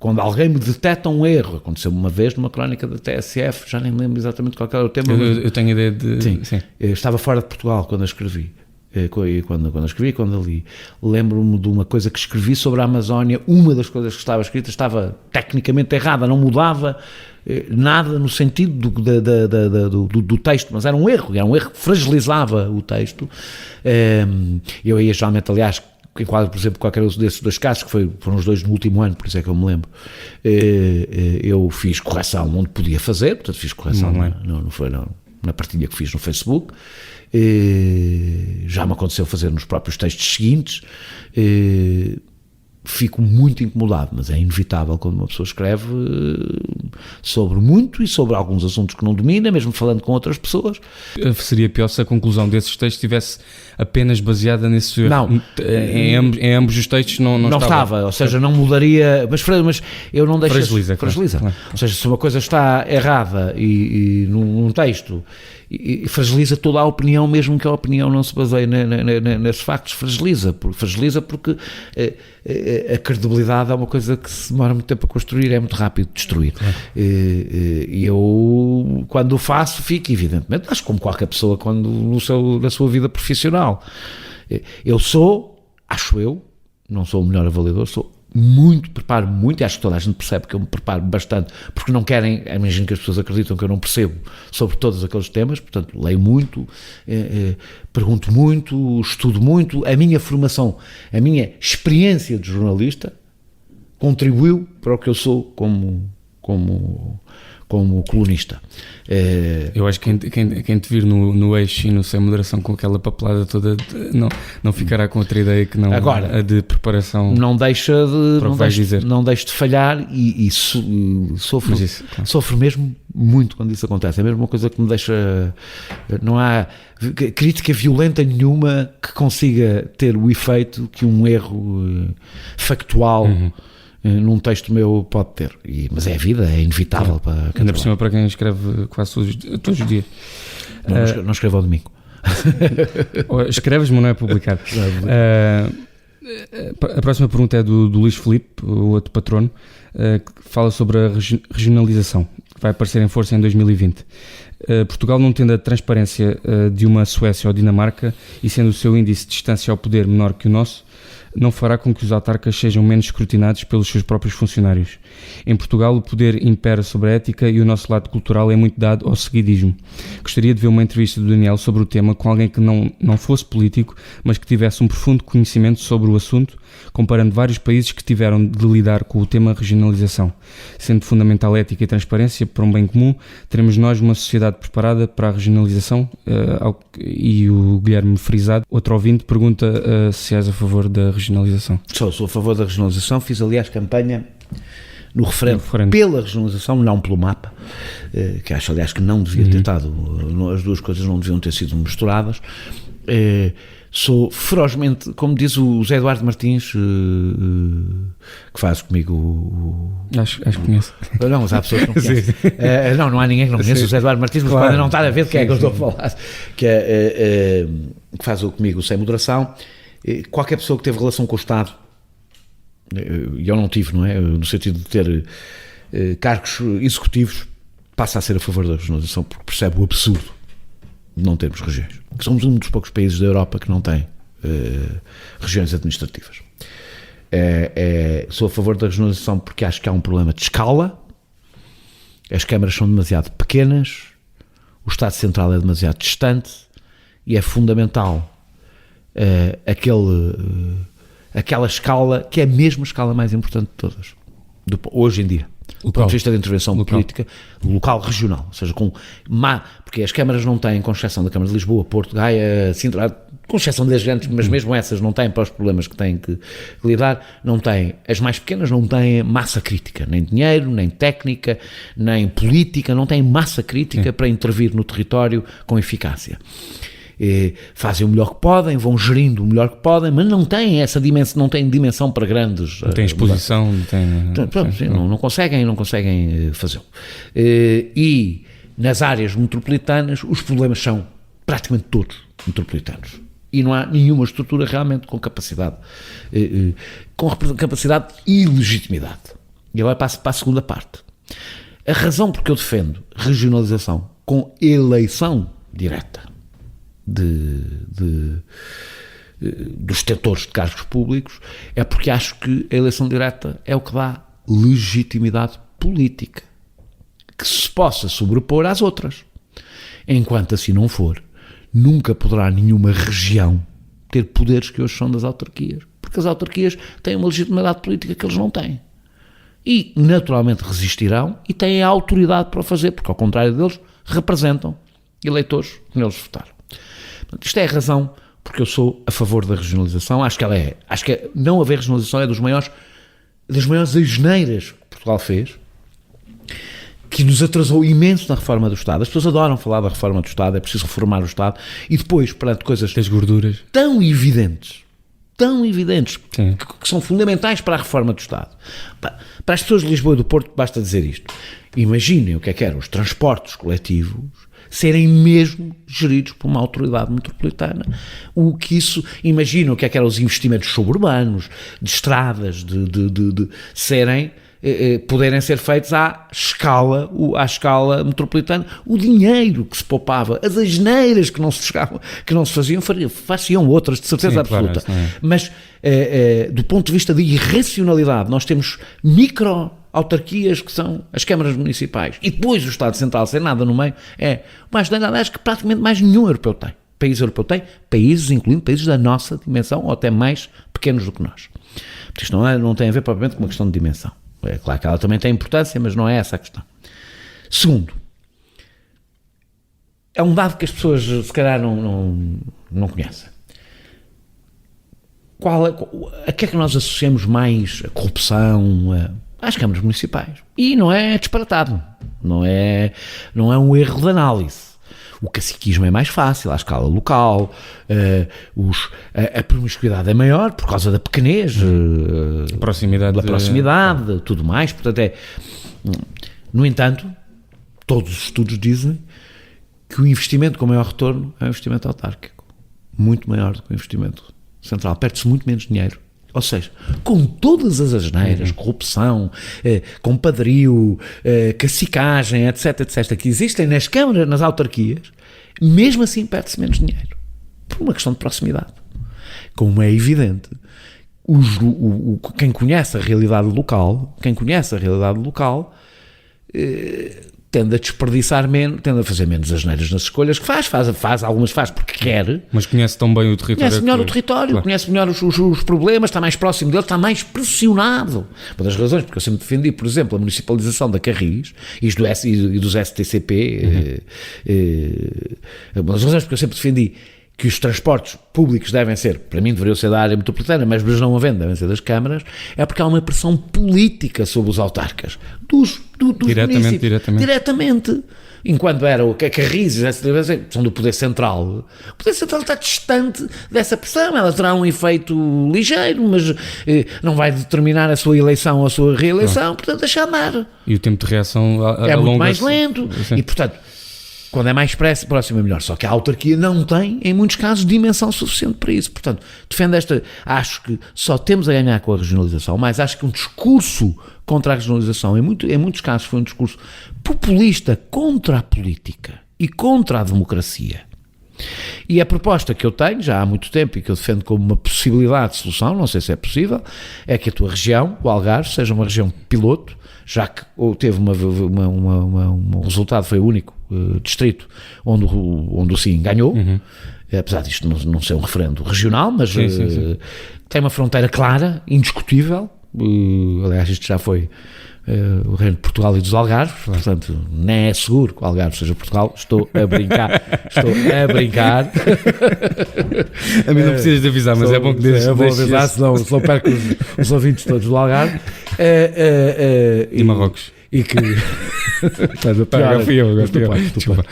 quando alguém me detecta um erro, aconteceu uma vez numa crónica da TSF, já nem me lembro exatamente qual era o tema. Eu tenho ideia de... Sim. Eu estava fora de Portugal quando a escrevi. Quando li, lembro-me de uma coisa que escrevi sobre a Amazónia. Uma das coisas que estava escrita estava tecnicamente errada, não mudava nada no sentido do texto, mas era um erro que fragilizava o texto. Eu ia geralmente, aliás, enquadro, por exemplo, qualquer desses dois casos, que foram os dois no último ano, por isso é que eu me lembro, eu fiz correção onde podia fazer, portanto fiz correção na partilha que fiz no Facebook. Já me aconteceu fazer nos próprios textos seguintes. Fico muito incomodado, mas é inevitável quando uma pessoa escreve sobre muito e sobre alguns assuntos que não domina, mesmo falando com outras pessoas. Seria pior se a conclusão desses textos estivesse apenas baseada nesse erro. Não. Em ambos os textos não estava, ou seja, não mudaria, mas eu não deixo... Fragiliza. Claro. Ou seja, se uma coisa está errada e num texto, e fragiliza toda a opinião, mesmo que a opinião não se baseie nesses factos, fragiliza porque a credibilidade é uma coisa que se demora muito tempo a construir, é muito rápido de destruir. Claro. E eu, quando o faço, fico, evidentemente, acho como qualquer pessoa na sua vida profissional. Eu não sou o melhor avaliador, preparo muito, e acho que toda a gente percebe que eu me preparo bastante, porque não querem, imagino que as pessoas acreditam que eu não percebo sobre todos aqueles temas, portanto leio muito, pergunto muito, estudo muito. A minha formação, a minha experiência de jornalista contribuiu para o que eu sou como colunista. Eu acho que quem te vir no eixo e no Sem Moderação com aquela papelada toda não ficará com outra ideia que não agora, a de preparação. Não deixe de falhar e sofro mesmo muito quando isso acontece. É mesmo uma coisa que me deixa... Não há crítica violenta nenhuma que consiga ter o efeito que um erro factual num texto meu pode ter, mas é a vida, é inevitável. Ainda por cima para quem escreve quase todos os dias. Não escrevo ao domingo. Escreves, mas não é publicado. A próxima pergunta é do Luís Filipe, o outro patrono, que fala sobre a regionalização, que vai aparecer em força em 2020. Portugal, não tendo a transparência de uma Suécia ou Dinamarca e sendo o seu índice de distância ao poder menor que o nosso, não fará com que os autarcas sejam menos escrutinados pelos seus próprios funcionários. Em Portugal, o poder impera sobre a ética e o nosso lado cultural é muito dado ao seguidismo. Gostaria de ver uma entrevista do Daniel sobre o tema com alguém que não fosse político, mas que tivesse um profundo conhecimento sobre o assunto, comparando vários países que tiveram de lidar com o tema regionalização. Sendo fundamental a ética e transparência para um bem comum, teremos nós uma sociedade preparada para a regionalização? E o Guilherme Frisado, outro ouvinte, pergunta se és a favor da regionalização. Sou a favor da regionalização, fiz aliás campanha no referendo pela regionalização, não pelo mapa, que acho aliás que não devia ter estado, as duas coisas não deviam ter sido misturadas. Sou ferozmente, como diz o José Eduardo Martins, que faz comigo Acho que conheço. Não, mas há pessoas que não conhecem. Não há ninguém que não conheça o José Eduardo Martins, mas podem não estar a ver de quem é que eu estou a falar. Que faz comigo sem moderação. Qualquer pessoa que teve relação com o Estado, e eu não tive, não é? No sentido de ter cargos executivos, passa a ser a favor da regionalização, porque percebe o absurdo de não termos regiões. Somos um dos poucos países da Europa que não tem regiões administrativas. Sou a favor da regionalização porque acho que há um problema de escala, as câmaras são demasiado pequenas, o Estado Central é demasiado distante e é fundamental aquela escala que é a mesma escala mais importante de todas, hoje em dia. Do ponto de vista da intervenção política, local, regional, ou seja, porque as câmaras não têm, com exceção da Câmara de Lisboa, Porto, Gaia, Sintra, com exceção das grandes, mas mesmo essas não têm para os problemas que têm que lidar, não têm, as mais pequenas não têm massa crítica, nem dinheiro, nem técnica, nem política, não têm massa crítica para intervir no território com eficácia. Fazem o melhor que podem, vão gerindo o melhor que podem, mas não têm essa dimensão, não têm dimensão para grandes. Não tem exposição, não conseguem fazê-lo. E nas áreas metropolitanas os problemas são praticamente todos metropolitanos. E não há nenhuma estrutura realmente com capacidade e legitimidade. E agora passo para a segunda parte. A razão porque eu defendo regionalização com eleição direta dos detentores de cargos públicos é porque acho que a eleição direta é o que dá legitimidade política que se possa sobrepor às outras. Enquanto assim não for, nunca poderá nenhuma região ter poderes que hoje são das autarquias, porque as autarquias têm uma legitimidade política que eles não têm e naturalmente resistirão e têm a autoridade para o fazer, porque ao contrário deles representam eleitores que neles votaram. Isto é a razão porque eu sou a favor da regionalização. Acho que não haver regionalização é das maiores asneiras que Portugal fez, que nos atrasou imenso na reforma do Estado. As pessoas adoram falar da reforma do Estado, é preciso reformar o Estado, e depois, perante coisas as gorduras tão evidentes que são fundamentais para a reforma do Estado. Para as pessoas de Lisboa e do Porto basta dizer isto. Imaginem o que eram os transportes coletivos serem mesmo geridos por uma autoridade metropolitana. Imagina o que eram os investimentos suburbanos, de estradas, de poderem ser feitos à escala metropolitana. O dinheiro que se poupava, as asneiras que não se faziam outras, de certeza absoluta. Claro, mas do ponto de vista de irracionalidade, nós temos micro-autarquias que são as câmaras municipais e depois o Estado Central sem nada no meio. Mas acho que praticamente mais nenhum país europeu tem, países, incluindo países da nossa dimensão ou até mais pequenos do que nós. Porque isto não tem a ver propriamente com uma questão de dimensão. É claro que ela também tem importância, mas não é essa a questão. Segundo, é um dado que as pessoas se calhar não conhecem. A que é que nós associamos mais a corrupção às câmaras municipais? E não é disparatado, não é um erro de análise. O caciquismo é mais fácil, à escala local, a promiscuidade é maior por causa da pequenez, da proximidade, tudo mais. Portanto, no entanto, todos os estudos dizem que o investimento com maior retorno é um investimento autárquico, muito maior do que o investimento central, perde-se muito menos dinheiro. Ou seja, com todas as asneiras, corrupção, compadrio, cacicagem, etc., que existem nas câmaras, nas autarquias, mesmo assim perde-se menos dinheiro. Por uma questão de proximidade. Como é evidente, quem conhece a realidade local, tende a desperdiçar menos, tende a fazer menos asneiras nas escolhas que algumas faz porque quer. Mas conhece tão bem o território. Conhece melhor o território, claro. Conhece melhor os problemas, está mais próximo dele, está mais pressionado. Uma das razões porque eu sempre defendi, por exemplo, a municipalização da Carris e dos STCP, uma das razões porque eu sempre defendi que os transportes públicos devem ser, para mim deveriam ser da área metropolitana, mas não havendo, devem ser das câmaras, é porque há uma pressão política sobre os autarcas, dos municípios. Diretamente. enquanto era o Carris, são do poder central. O poder central está distante dessa pressão, ela terá um efeito ligeiro, mas não vai determinar a sua eleição ou a sua reeleição, portanto deixa andar. E o tempo de reação é muito mais lento, e portanto, quando é mais próximo é melhor, só que a autarquia não tem, em muitos casos, dimensão suficiente para isso. Portanto, defendo acho que só temos a ganhar com a regionalização, mas acho que um discurso contra a regionalização, em muitos casos foi um discurso populista contra a política e contra a democracia. E a proposta que eu tenho, já há muito tempo, e que eu defendo como uma possibilidade de solução, não sei se é possível, é que a tua região, o Algarve, seja uma região piloto, já que teve um resultado, foi o único distrito onde o Sim ganhou, apesar disto não ser um referendo regional, mas sim. Tem uma fronteira clara, indiscutível, aliás isto já foi o reino de Portugal e dos Algarves, portanto nem é seguro que o Algarve seja Portugal, estou a brincar. A mim não precisas de avisar, mas é bom que deixes. Eu vou avisar, senão perco os ouvintes todos do Algarve. E Marrocos. E que... Desculpa.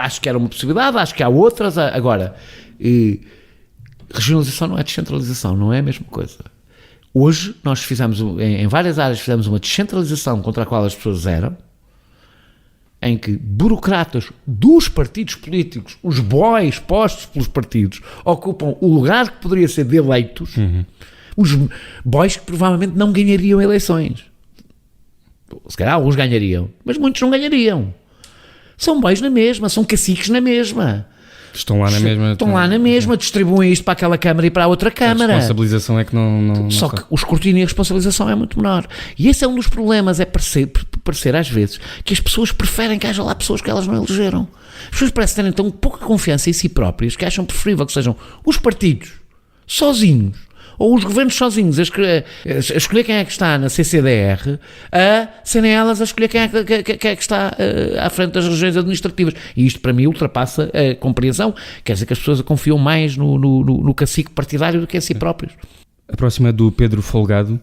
Acho que era uma possibilidade, acho que há outras. Agora, regionalização não é descentralização, não é a mesma coisa. Hoje nós fizemos, em várias áreas, fizemos uma descentralização contra a qual as pessoas eram, em que burocratas dos partidos políticos, os bois postos pelos partidos, ocupam o lugar que poderia ser de eleitos, os bois que provavelmente não ganhariam eleições. Se calhar alguns ganhariam, mas muitos não ganhariam. São bois na mesma, são caciques na mesma. Estão lá na mesma. Distribuem isto para aquela Câmara e para a outra Câmara. A responsabilização é que não Só que o escrutínio e a responsabilização é muito menor. E esse é um dos problemas, é parecer às vezes que as pessoas preferem que haja lá pessoas que elas não elegeram. As pessoas parecem terem tão pouca confiança em si próprias que acham preferível que sejam os partidos sozinhos ou os governos sozinhos a escolher quem é que está na CCDR, a serem elas a escolher quem é que está à frente das regiões administrativas. E isto, para mim, ultrapassa a compreensão. Quer dizer que as pessoas confiam mais no cacique partidário do que em si próprios. A próxima é do Pedro Folgado,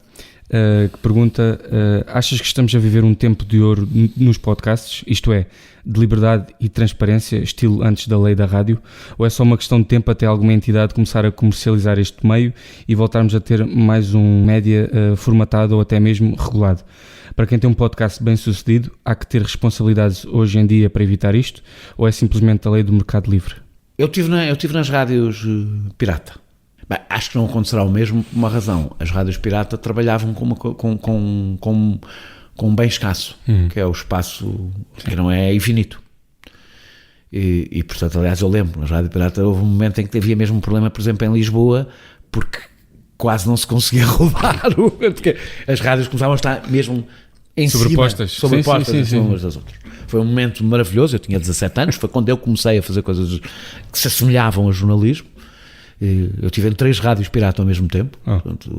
que pergunta: achas que estamos a viver um tempo de ouro nos podcasts, isto é, de liberdade e transparência, estilo antes da lei da rádio, ou é só uma questão de tempo até alguma entidade começar a comercializar este meio e voltarmos a ter mais um média formatado ou até mesmo regulado? Para quem tem um podcast bem sucedido, há que ter responsabilidades hoje em dia para evitar isto, ou é simplesmente a lei do mercado livre? Eu tive nas rádios pirata. Bem, acho que não acontecerá o mesmo por uma razão. As rádios pirata trabalhavam com um bem escasso, que é o espaço que não é infinito. E portanto, aliás, eu lembro, na Rádio Pirata houve um momento em que havia mesmo um problema, por exemplo, em Lisboa, porque quase não se conseguia rodar, porque as rádios começavam a estar mesmo em sobrepostas umas das outras. Foi um momento maravilhoso, eu tinha 17 anos, foi quando eu comecei a fazer coisas que se assemelhavam ao jornalismo. Eu estive em 3 rádios pirata ao mesmo tempo, portanto,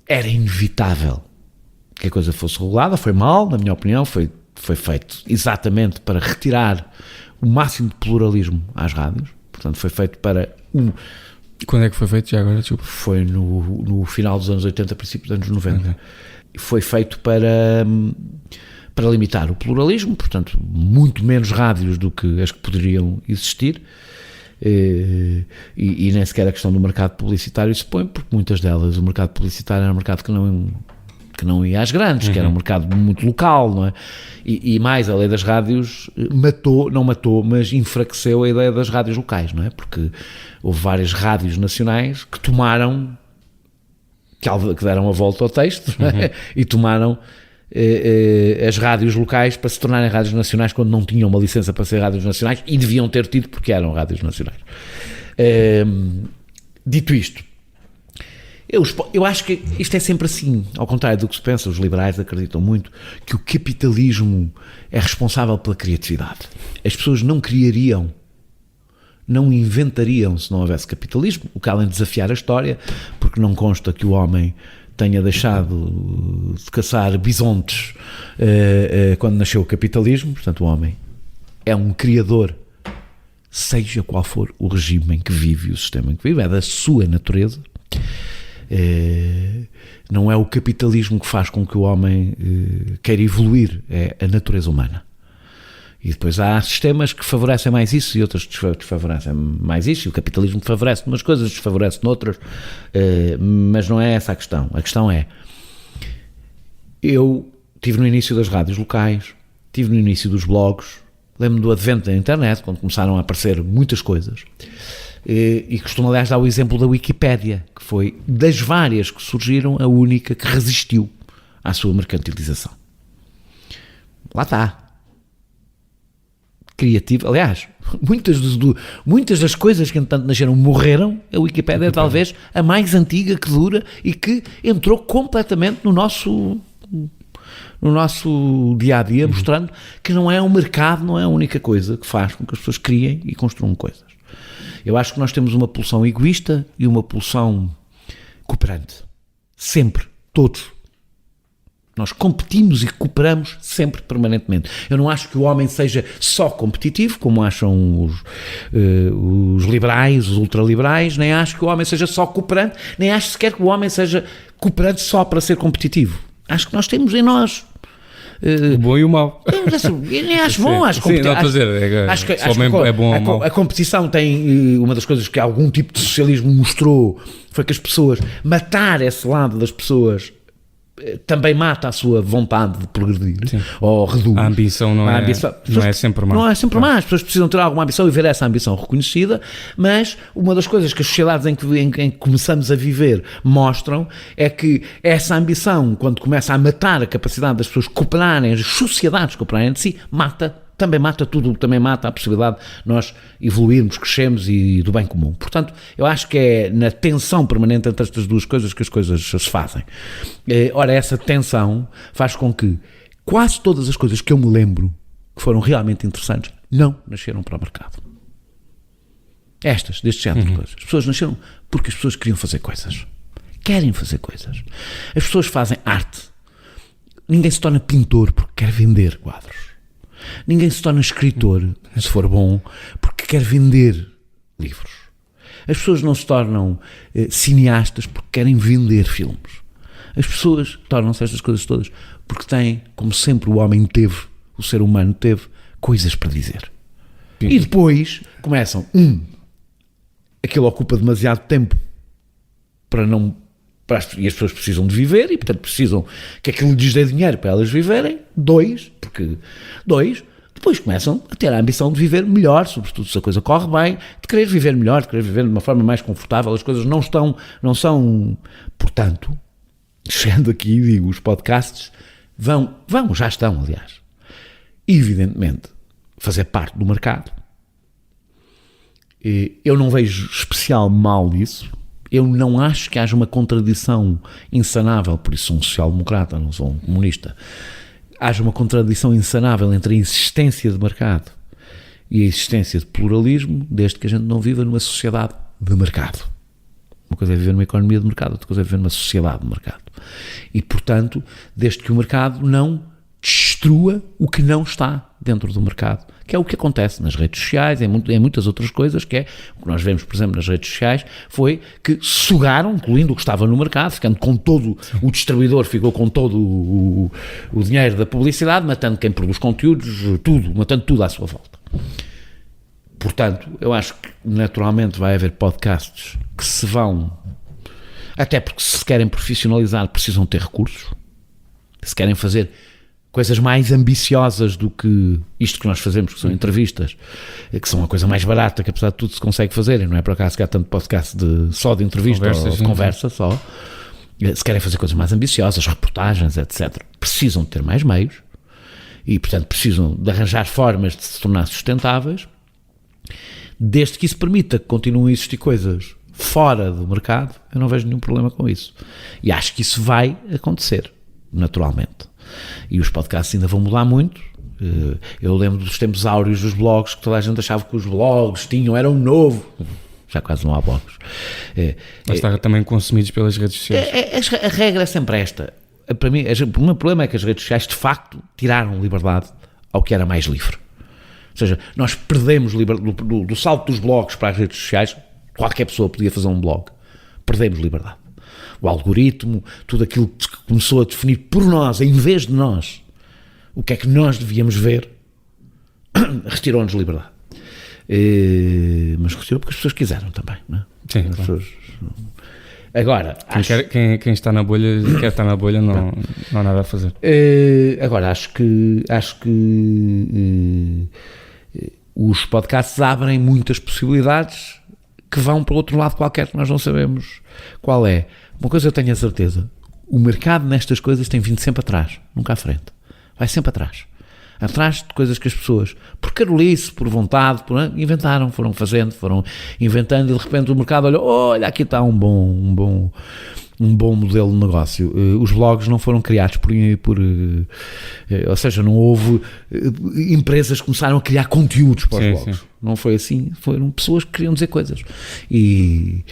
era inevitável que a coisa fosse regulada. Foi mal, na minha opinião, foi feito exatamente para retirar o máximo de pluralismo às rádios, portanto foi feito para Quando é que foi feito já agora? Desculpa. Foi no final dos anos 80, princípio dos anos 90. Okay. Foi feito para limitar o pluralismo, portanto muito menos rádios do que as que poderiam existir. E nem sequer a questão do mercado publicitário se põe, porque muitas delas o mercado publicitário era um mercado que não ia às grandes, que era um mercado muito local, não é? E mais, a lei das rádios não matou, mas enfraqueceu a ideia das rádios locais, não é? Porque houve várias rádios nacionais que deram a volta ao texto, não é? E tomaram as rádios locais para se tornarem rádios nacionais quando não tinham uma licença para ser rádios nacionais e deviam ter tido porque eram rádios nacionais. Dito isto, eu acho que isto é sempre assim, ao contrário do que se pensa. Os liberais acreditam muito que o capitalismo é responsável pela criatividade. As pessoas não criariam, não inventariam se não houvesse capitalismo, o que além de desafiar a história, porque não consta que o homem tenha deixado de caçar bisontes quando nasceu o capitalismo. Portanto, o homem é um criador, seja qual for o regime em que vive e o sistema em que vive, é da sua natureza. Não é o capitalismo que faz com que o homem queira evoluir, é a natureza humana. E depois há sistemas que favorecem mais isso e outros desfavorecem mais isso, e o capitalismo favorece umas coisas, desfavorece noutras, mas não é essa a questão. A questão é, eu estive no início das rádios locais, estive no início dos blogs, lembro-me do advento da internet, quando começaram a aparecer muitas coisas, e costumo aliás dar o exemplo da Wikipédia, que foi das várias que surgiram a única que resistiu à sua mercantilização. Lá está. Criativo, aliás, muitas das coisas que entretanto nasceram morreram, a Wikipédia é talvez a mais antiga que dura e que entrou completamente no nosso dia-a-dia, mostrando que não é um mercado, não é a única coisa que faz com que as pessoas criem e construam coisas. Eu acho que nós temos uma pulsão egoísta e uma pulsão cooperante. Sempre, todos. Nós competimos e cooperamos sempre, permanentemente. Eu não acho que o homem seja só competitivo, como acham os liberais, os ultraliberais, nem acho que o homem seja só cooperante, nem acho sequer que o homem seja cooperante só para ser competitivo. Acho que nós temos em nós... o bom e o mau. Nem acho bom, acho que é bom ou mau. A competição tem, uma das coisas que algum tipo de socialismo mostrou, foi que as pessoas, matar esse lado das pessoas... também mata a sua vontade de progredir. Sim. Ou reduz. A ambição não é sempre má. Não é sempre má. As pessoas precisam ter alguma ambição e ver essa ambição reconhecida, mas uma das coisas que as sociedades em que começamos a viver mostram é que essa ambição, quando começa a matar a capacidade das pessoas cooperarem, as sociedades cooperarem de si, também mata tudo, também mata a possibilidade de nós evoluirmos, crescermos e do bem comum. Portanto, eu acho que é na tensão permanente entre estas duas coisas que as coisas se fazem. Ora, essa tensão faz com que quase todas as coisas que eu me lembro que foram realmente interessantes não nasceram para o mercado. Deste género de coisas. As pessoas nasceram porque as pessoas queriam fazer coisas. Querem fazer coisas. As pessoas fazem arte. Ninguém se torna pintor porque quer vender quadros. Ninguém se torna escritor, se for bom, porque quer vender livros. As pessoas não se tornam cineastas porque querem vender filmes. As pessoas tornam-se estas coisas todas porque têm, como sempre o homem teve, o ser humano teve, coisas para dizer. Sim. E depois começam, aquilo ocupa demasiado tempo e as pessoas precisam de viver e, portanto, precisam que aquilo lhes dê dinheiro para elas viverem. Depois começam a ter a ambição de viver melhor, sobretudo se a coisa corre bem, de querer viver melhor, de querer viver de uma forma mais confortável. As coisas não são, portanto, chegando aqui, digo, os podcasts já estão, aliás, evidentemente, fazer parte do mercado. Eu não vejo especial mal nisso. Eu não acho que haja uma contradição insanável, por isso sou um social-democrata, não sou um comunista, haja uma contradição insanável entre a existência de mercado e a existência de pluralismo, desde que a gente não viva numa sociedade de mercado. Uma coisa é viver numa economia de mercado, outra coisa é viver numa sociedade de mercado. E, portanto, desde que o mercado não destrua o que não está dentro do mercado, que é o que acontece nas redes sociais, em muitas outras coisas, que é o que nós vemos, por exemplo, nas redes sociais, foi que sugaram, incluindo o que estava no mercado, ficando com todo, o distribuidor ficou com todo o dinheiro da publicidade, matando quem produz conteúdos, matando tudo à sua volta. Portanto, eu acho que naturalmente vai haver podcasts que se vão, até porque se querem profissionalizar precisam ter recursos, se querem fazer coisas mais ambiciosas do que isto que nós fazemos, que são entrevistas, que são a coisa mais barata que apesar de tudo se consegue fazer, e não é por acaso que há tanto podcast só de entrevista ou de conversa só. Se querem fazer coisas mais ambiciosas, reportagens, etc., precisam de ter mais meios e, portanto, precisam de arranjar formas de se tornar sustentáveis, desde que isso permita que continuem a existir coisas fora do mercado. Eu não vejo nenhum problema com isso. E acho que isso vai acontecer, naturalmente. E os podcasts ainda vão mudar muito. Eu lembro dos tempos áureos dos blogs, que toda a gente achava que os blogs eram novo. Já quase não há blogs. Mas está também consumidos pelas redes sociais. A regra é sempre esta. Para mim, o meu problema é que as redes sociais, de facto, tiraram liberdade ao que era mais livre. Ou seja, nós perdemos do salto dos blogs para as redes sociais. Qualquer pessoa podia fazer um blog. Perdemos liberdade. o algoritmo, tudo aquilo que começou a definir por nós, em vez de nós, o que é que nós devíamos ver, retirou-nos liberdade. Mas retirou porque as pessoas quiseram também, não é? Sim, as claro. pessoas... Agora, Quem está na bolha, quer estar na bolha, não há nada a fazer. Agora, acho que os podcasts abrem muitas possibilidades que vão para outro lado qualquer que nós não sabemos qual é. Uma coisa eu tenho a certeza, o mercado nestas coisas tem vindo sempre atrás, nunca à frente. Vai sempre atrás de coisas que as pessoas, por carolice, por vontade, inventaram, foram fazendo, foram inventando, e de repente o mercado olha, aqui está um bom modelo de negócio. Os blogs não foram criados ou seja, não houve empresas que começaram a criar conteúdos para os blogs. Sim. Não foi assim, foram pessoas que queriam dizer coisas. E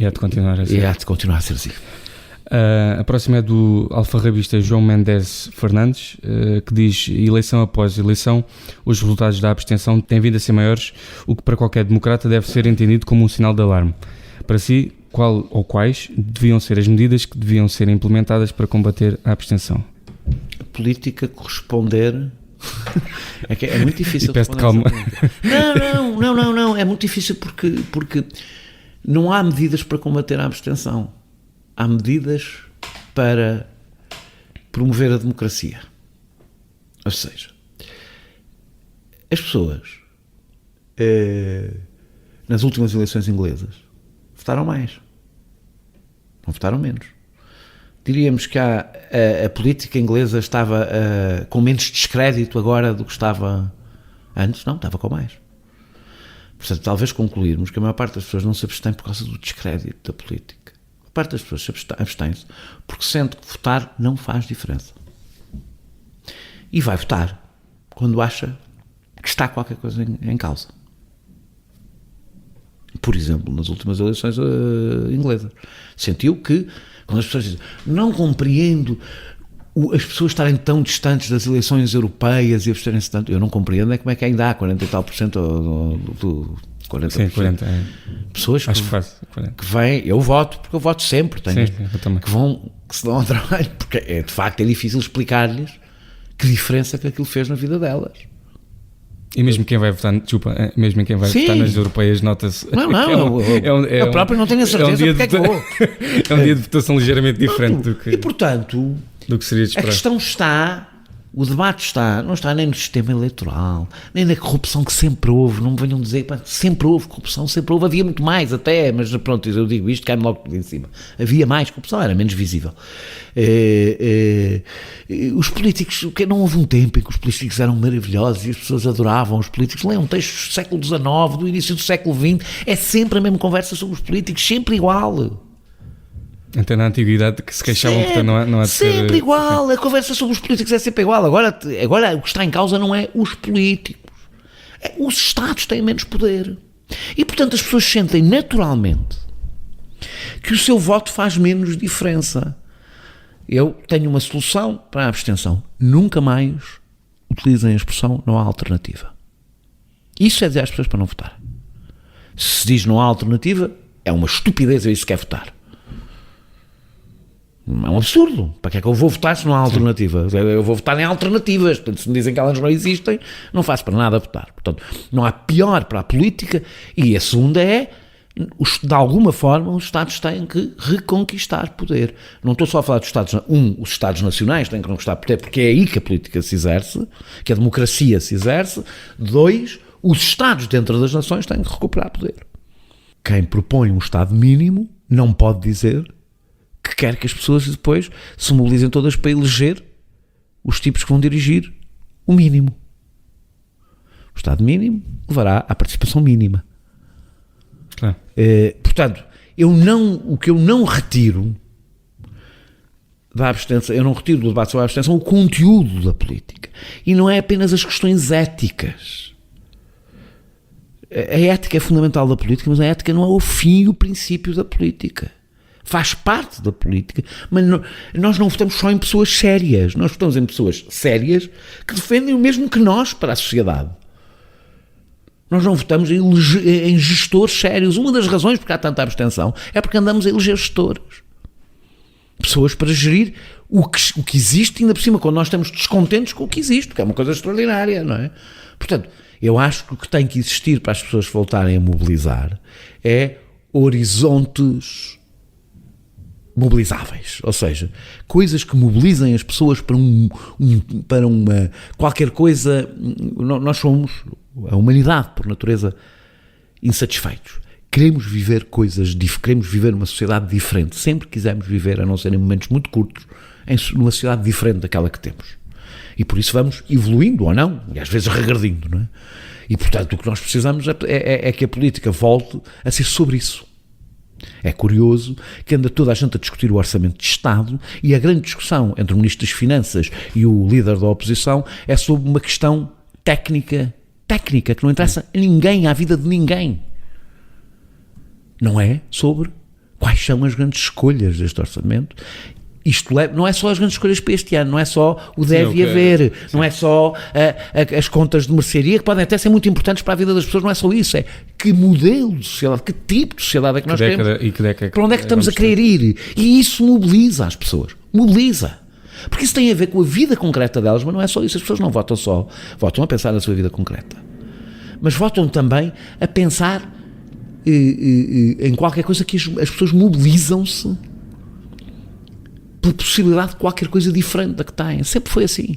há de continuar a ser. E há de continuar a ser assim. A próxima é do alfarrabista João Mendes Fernandes, que diz: eleição após eleição, os resultados da abstenção têm vindo a ser maiores, o que para qualquer democrata deve ser entendido como um sinal de alarme. Para si, qual ou quais deviam ser as medidas que deviam ser implementadas para combater a abstenção? A política corresponder... é muito difícil. E peço-te calma. Não, é muito difícil porque não há medidas para combater a abstenção. Há medidas para promover a democracia. Ou seja, as pessoas nas últimas eleições inglesas votaram mais, não votaram menos. Diríamos que a política inglesa estava com menos descrédito agora do que estava antes. Não, estava com mais. Portanto, talvez concluirmos que a maior parte das pessoas não se abstém por causa do descrédito da política. A parte das pessoas abstém-se porque sente que votar não faz diferença. E vai votar quando acha que está qualquer coisa em causa. Por exemplo, nas últimas eleições inglesas. Sentiu que, quando as pessoas dizem, não compreendo as pessoas estarem tão distantes das eleições europeias e absterem-se tanto, eu não compreendo é como é que ainda há 40 e tal por cento do 40%. Sim, 40. Pessoas acho fácil, 40. Que vêm, eu voto, porque eu voto sempre, tenho, sim, eu também. que se dão ao trabalho, porque de facto é difícil explicar-lhes que diferença que aquilo fez na vida delas. E mesmo quem vai votar, mesmo quem vai votar nas europeias, nota-se. Eu próprio não tenho a certeza porque é que vou. É um dia de votação ligeiramente diferente do que seria de esperar. A questão está, o debate não está nem no sistema eleitoral, nem na corrupção que sempre houve. Não me venham dizer, sempre houve corrupção, sempre houve, havia muito mais até, mas pronto, eu digo isto, cai-me logo tudo em cima. Havia mais corrupção, era menos visível. Os políticos, não houve um tempo em que os políticos eram maravilhosos e as pessoas adoravam os políticos. Leiam textos do século XIX, do início do século XX, é sempre a mesma conversa sobre os políticos, sempre igual. Até na antiguidade que se queixavam, portanto não há de ser... Sempre igual, a conversa sobre os políticos é sempre igual. Agora o que está em causa não é os políticos, os Estados têm menos poder. E portanto as pessoas sentem naturalmente que o seu voto faz menos diferença. Eu tenho uma solução para a abstenção: nunca mais utilizem a expressão não há alternativa. Isso é dizer às pessoas para não votar. Se diz não há alternativa, é uma estupidez, isso quer votar. É um absurdo. Para que é que eu vou votar se não há alternativa? Eu vou votar em alternativas. Portanto, se me dizem que elas não existem, não faço para nada votar. Portanto, não há pior para a política. E a segunda é, de alguma forma, os Estados têm que reconquistar poder. Não estou só a falar dos Estados... os Estados nacionais têm que reconquistar poder, porque é aí que a política se exerce, que a democracia se exerce. 2, os Estados dentro das nações têm que recuperar poder. Quem propõe um Estado mínimo não pode dizer que quer que as pessoas depois se mobilizem todas para eleger os tipos que vão dirigir o mínimo. O Estado mínimo levará à participação mínima. Claro. Portanto, o que eu não retiro da abstenção, eu não retiro do debate sobre a abstenção o conteúdo da política. E não é apenas as questões éticas. A ética é fundamental da política, mas a ética não é o fim e o princípio da política. Faz parte da política, mas nós não votamos só em pessoas sérias, nós votamos em pessoas sérias que defendem o mesmo que nós para a sociedade. Nós não votamos em gestores sérios. Uma das razões porque há tanta abstenção é porque andamos a eleger gestores. pessoas para gerir o que existe, ainda por cima, quando nós estamos descontentes com o que existe, que é uma coisa extraordinária, não é? Portanto, eu acho que o que tem que existir para as pessoas voltarem a mobilizar é horizontes mobilizáveis, ou seja, coisas que mobilizem as pessoas para uma qualquer coisa. Nós somos, a humanidade por natureza, insatisfeitos. Queremos viver queremos viver uma sociedade diferente, sempre quisermos viver, a não ser em momentos muito curtos, numa sociedade diferente daquela que temos. E por isso vamos evoluindo ou não, e às vezes regredindo, não é? E portanto o que nós precisamos é que a política volte a ser sobre isso. É curioso que anda toda a gente a discutir o orçamento de Estado e a grande discussão entre o Ministro das Finanças e o líder da oposição é sobre uma questão técnica que não interessa a ninguém, à vida de ninguém. Não é sobre quais são as grandes escolhas deste orçamento. Isto não é só as grandes escolhas para este ano, não é só o deve e haver, não é só as contas de mercearia, que podem até ser muito importantes para a vida das pessoas, não é só isso, é que modelo de sociedade, que tipo de sociedade é que nós queremos, para onde é que estamos a querer ir, e isso mobiliza as pessoas, mobiliza, porque isso tem a ver com a vida concreta delas, mas não é só isso, as pessoas não votam a pensar na sua vida concreta, mas votam também a pensar em qualquer coisa que as pessoas mobilizam-se por possibilidade de qualquer coisa diferente da que têm. Sempre foi assim.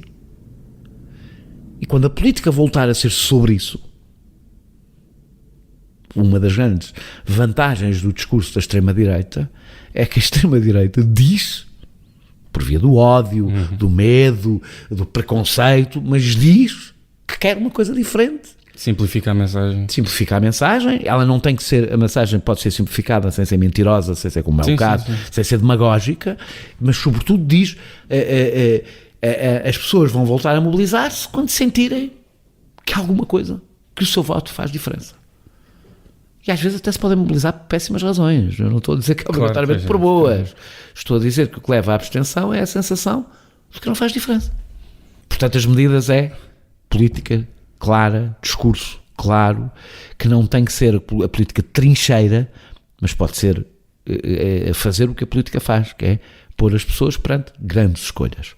E quando a política voltar a ser sobre isso, uma das grandes vantagens do discurso da extrema-direita é que a extrema-direita diz, por via do ódio, do medo, do preconceito, mas diz que quer uma coisa diferente. Simplifica a mensagem. Ela não tem que ser, a mensagem pode ser simplificada sem ser mentirosa, sem ser como é o caso, sem ser demagógica, mas sobretudo diz, as pessoas vão voltar a mobilizar-se quando sentirem que há alguma coisa, que o seu voto faz diferença. E às vezes até se podem mobilizar por péssimas razões. Eu não estou a dizer que é obrigatoriamente por boas. Estou a dizer que o que leva à abstenção é a sensação de que não faz diferença. Portanto, as medidas é política clara, discurso claro, que não tem que ser a política trincheira, mas pode ser fazer o que a política faz, que é pôr as pessoas perante grandes escolhas.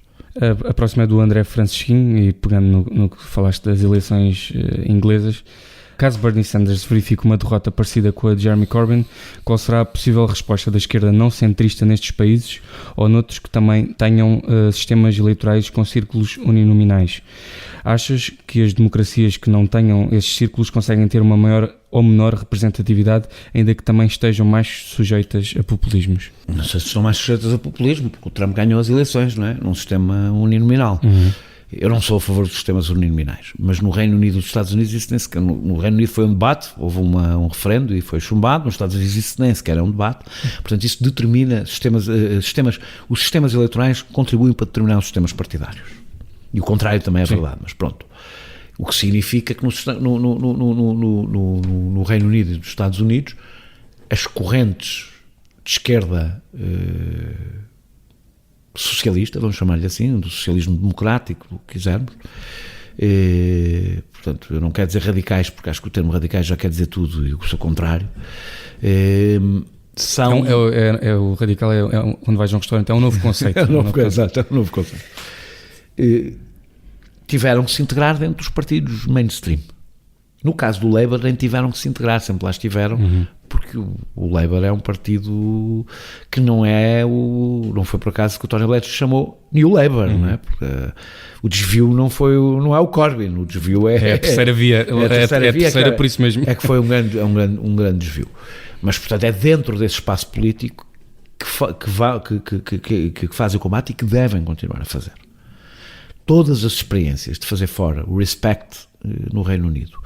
A próxima é do André Francisquinho, e pegando no que falaste das eleições inglesas, caso Bernie Sanders verifique uma derrota parecida com a de Jeremy Corbyn, qual será a possível resposta da esquerda não centrista nestes países ou noutros que também tenham sistemas eleitorais com círculos uninominais? Achas que as democracias que não tenham esses círculos conseguem ter uma maior ou menor representatividade, ainda que também estejam mais sujeitas a populismos? Não sei se estão mais sujeitas a populismo, porque o Trump ganhou as eleições, não é? Num sistema uninominal. Eu não sou a favor dos sistemas uninominais, mas no Reino Unido e nos Estados Unidos isso nem sequer, no Reino Unido foi um debate, houve um referendo e foi chumbado, nos Estados Unidos isso nem sequer é um debate, portanto isso determina, os sistemas eleitorais contribuem para determinar os sistemas partidários. E o contrário também é verdade, mas pronto. O que significa que no Reino Unido e nos Estados Unidos as correntes de esquerda socialista, vamos chamar-lhe assim, do socialismo democrático, o que quisermos, portanto, eu não quero dizer radicais, porque acho que o termo radicais já quer dizer tudo e o seu contrário, são... o radical quando vais a um restaurante, é um novo conceito. É um novo conceito. Tiveram que se integrar dentro dos partidos mainstream. No caso do Labour, nem tiveram que se integrar, sempre lá estiveram, porque o Labour é um partido que não foi por acaso que o Tony Blair chamou New Labour, não é? Porque o desvio não é o Corbyn, o desvio é a terceira via, é a terceira por isso mesmo. É que foi um grande desvio. Mas, portanto, é dentro desse espaço político que fazem o combate e que devem continuar a fazer. Todas as experiências de fazer fora o Respect no Reino Unido,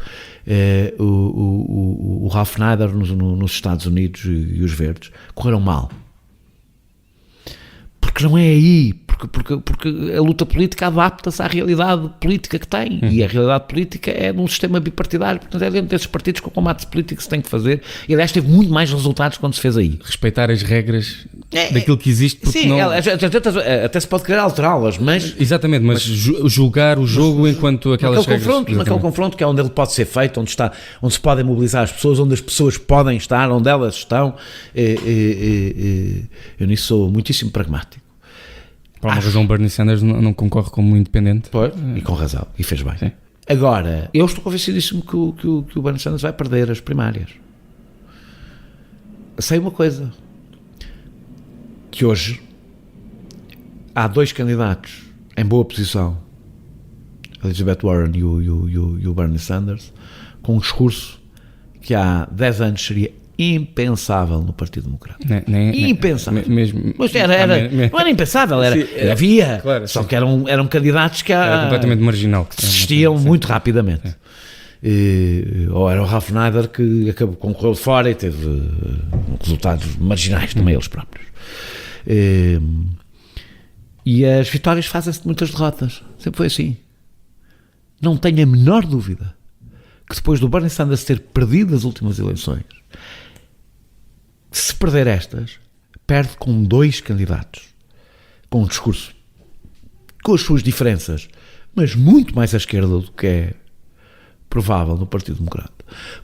o Ralph Nader nos Estados Unidos e os Verdes correram mal, porque não é aí, porque porque a luta política adapta-se à realidade política que tem, e a realidade política é num sistema bipartidário, portanto é dentro desses partidos que o combate político se tem que fazer, e aliás teve muito mais resultados quando se fez aí. Respeitar as regras daquilo que existe, porque sim, não... até se pode querer alterá-las, mas... Exatamente, mas julgar o jogo enquanto aquelas regras... Naquele confronto que é onde ele pode ser feito, onde se podem mobilizar as pessoas, onde as pessoas podem estar, onde elas estão, eu nisso sou muitíssimo pragmático. Por uma razão, Bernie Sanders não concorre como independente. Pois, e com razão, e fez bem. Sim. Agora, eu estou convencidíssimo que o Bernie Sanders vai perder as primárias. Sei uma coisa, que hoje há 2 candidatos em boa posição, Elizabeth Warren e o Bernie Sanders, com um discurso que há 10 anos seria impensável no Partido Democrata. Impensável. Mesmo, mas não era impensável, havia, claro, só que eram candidatos que era completamente marginal, que desistiam muito rapidamente. Ou era o Ralph Nader, que concorreu de fora e teve resultados marginais também eles próprios. E as vitórias fazem-se de muitas derrotas, sempre foi assim. Não tenho a menor dúvida que depois do Bernie Sanders ter perdido as últimas eleições, se perder estas, perde com 2 candidatos, com um discurso, com as suas diferenças, mas muito mais à esquerda do que é provável no Partido Democrata,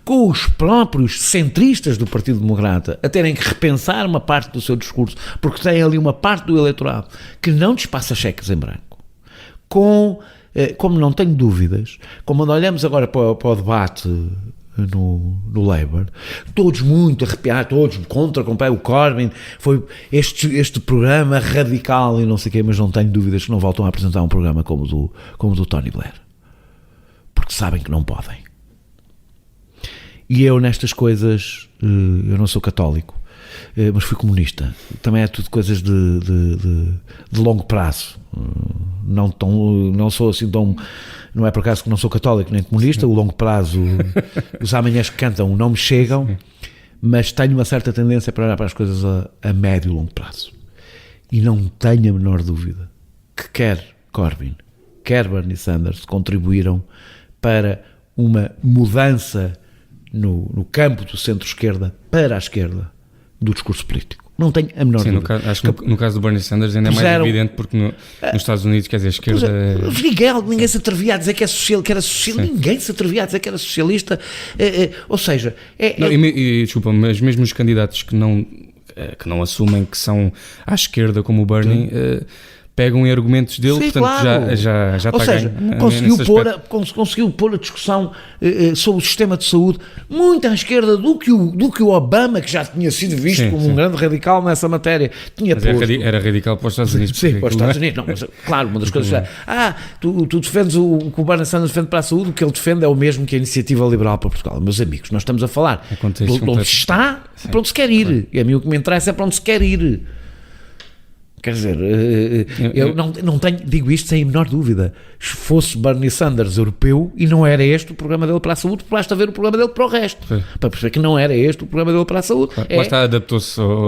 com os próprios centristas do Partido Democrata a terem que repensar uma parte do seu discurso, porque tem ali uma parte do eleitorado que não despassa cheques em branco, como não tenho dúvidas, como quando olhamos agora para o debate no Labour, todos muito arrepiados, todos contra o Corbyn, foi este programa radical e não sei o quê, mas não tenho dúvidas que não voltam a apresentar um programa como o do Tony Blair, porque sabem que não podem. E eu nestas coisas, eu não sou católico, mas fui comunista, também é tudo coisas de longo prazo, não sou assim tão, não é por acaso que não sou católico nem comunista, o longo prazo, os amanhãs que cantam não me chegam, mas tenho uma certa tendência para olhar para as coisas a médio e longo prazo, e não tenho a menor dúvida que quer Corbyn, quer Bernie Sanders contribuíram para uma mudança no campo do centro-esquerda para a esquerda do discurso político. Não tenho a menor dúvida. Acho que no caso do Bernie Sanders ainda é mais evidente, porque nos Estados Unidos, quer dizer, a esquerda... Ninguém se atrevia a dizer que era socialista, ninguém se atrevia a dizer que era socialista, ou seja... Desculpa, mas mesmo os candidatos que não assumem que são à esquerda, como o Bernie... pegam em argumentos dele, sim, portanto claro. já está ganho. Conseguiu pôr a discussão sobre o sistema de saúde muito à esquerda do que o Obama, que já tinha sido visto como um grande radical nessa matéria, tinha mas posto. Era radical para os Estados Unidos. Sim, para os Estados Unidos. Não, mas, claro, uma das coisas tu defendes o que o Bernie Sanders defende para a saúde, o que ele defende é o mesmo que a Iniciativa Liberal para Portugal. Meus amigos, nós estamos a falar de onde está e para onde se quer ir. Claro. E a mim o que me interessa é para onde se quer ir. Quer dizer, eu não tenho, digo isto sem a menor dúvida, se fosse Bernie Sanders europeu e não era este o programa dele para a saúde, basta ver o programa dele para o resto, para perceber que não era este o programa dele para a saúde.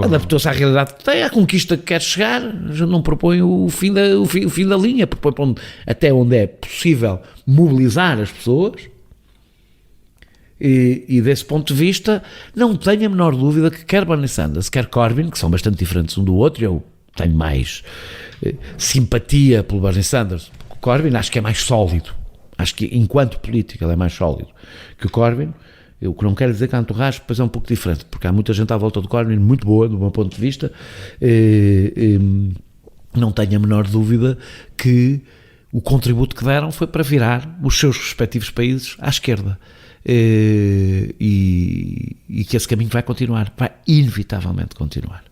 Adaptou-se à realidade que tem, à conquista que quer chegar, não propõe o fim da linha, propõe até onde é possível mobilizar as pessoas. E desse ponto de vista, não tenho a menor dúvida que quer Bernie Sanders, quer Corbyn, que são bastante diferentes um do outro, eu tenho mais simpatia pelo Bernie Sanders. O Corbyn acho que é mais sólido. Acho que enquanto político ele é mais sólido que o Corbyn. O que não quer dizer que a entourage depois é um pouco diferente, porque há muita gente à volta do Corbyn muito boa, do meu ponto de vista. Não tenho a menor dúvida que o contributo que deram foi para virar os seus respectivos países à esquerda. E que esse caminho vai continuar, vai inevitavelmente continuar.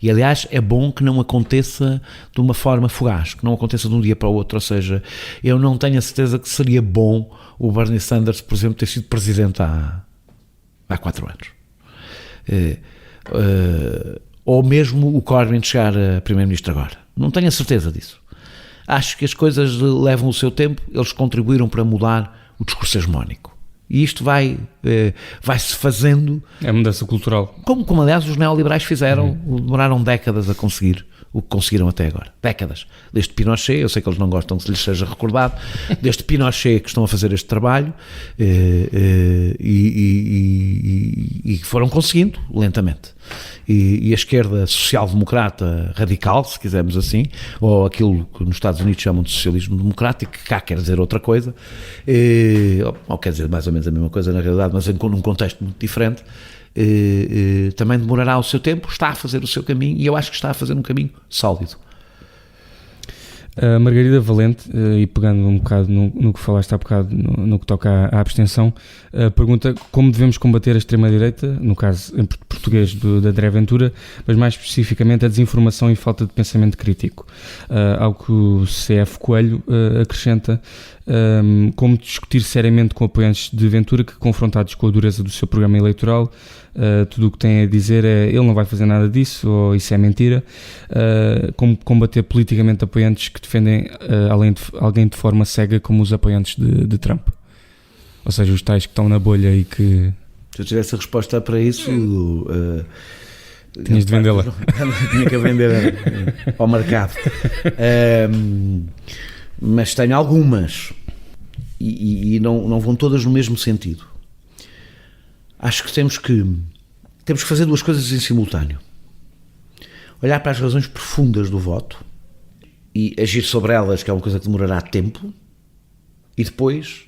E aliás é bom que não aconteça de uma forma fugaz, que não aconteça de um dia para o outro. Ou seja, eu não tenho a certeza que seria bom o Bernie Sanders, por exemplo, ter sido presidente há 4 anos, ou mesmo o Corbyn chegar a primeiro-ministro agora. Não tenho a certeza disso. Acho que as coisas levam o seu tempo. Eles contribuíram para mudar o discurso hegemónico. E isto vai-se fazendo... É a mudança cultural. Como aliás os neoliberais fizeram, demoraram décadas a conseguir o que conseguiram até agora. Décadas. Desde Pinochet, eu sei que eles não gostam que se lhes seja recordado, desde Pinochet que estão a fazer este trabalho e foram conseguindo lentamente. E a esquerda social-democrata radical, se quisermos assim, ou aquilo que nos Estados Unidos chamam de socialismo democrático, que cá quer dizer outra coisa, ou quer dizer mais ou menos a mesma coisa na realidade, mas num contexto muito diferente, também demorará o seu tempo, está a fazer o seu caminho, e eu acho que está a fazer um caminho sólido. A Margarida Valente, e pegando um bocado no que falaste há bocado, no que toca à abstenção, pergunta como devemos combater a extrema-direita, no caso em português da André Ventura, mas mais especificamente a desinformação e falta de pensamento crítico. Ao que o CF Coelho acrescenta, como discutir seriamente com apoiantes de Ventura que, confrontados com a dureza do seu programa eleitoral, tudo o que tem a dizer é ele não vai fazer nada disso, ou isso é mentira. Como combater politicamente apoiantes que defendem alguém de forma cega, como os apoiantes de Trump, ou seja, os tais que estão na bolha e que... Se eu tivesse a resposta para isso, tinhas de vendê-la. Tinha que vender ao mercado. Mas tenho algumas e não vão todas no mesmo sentido. Acho que temos que fazer duas coisas em simultâneo: olhar para as razões profundas do voto e agir sobre elas, que é uma coisa que demorará tempo, e depois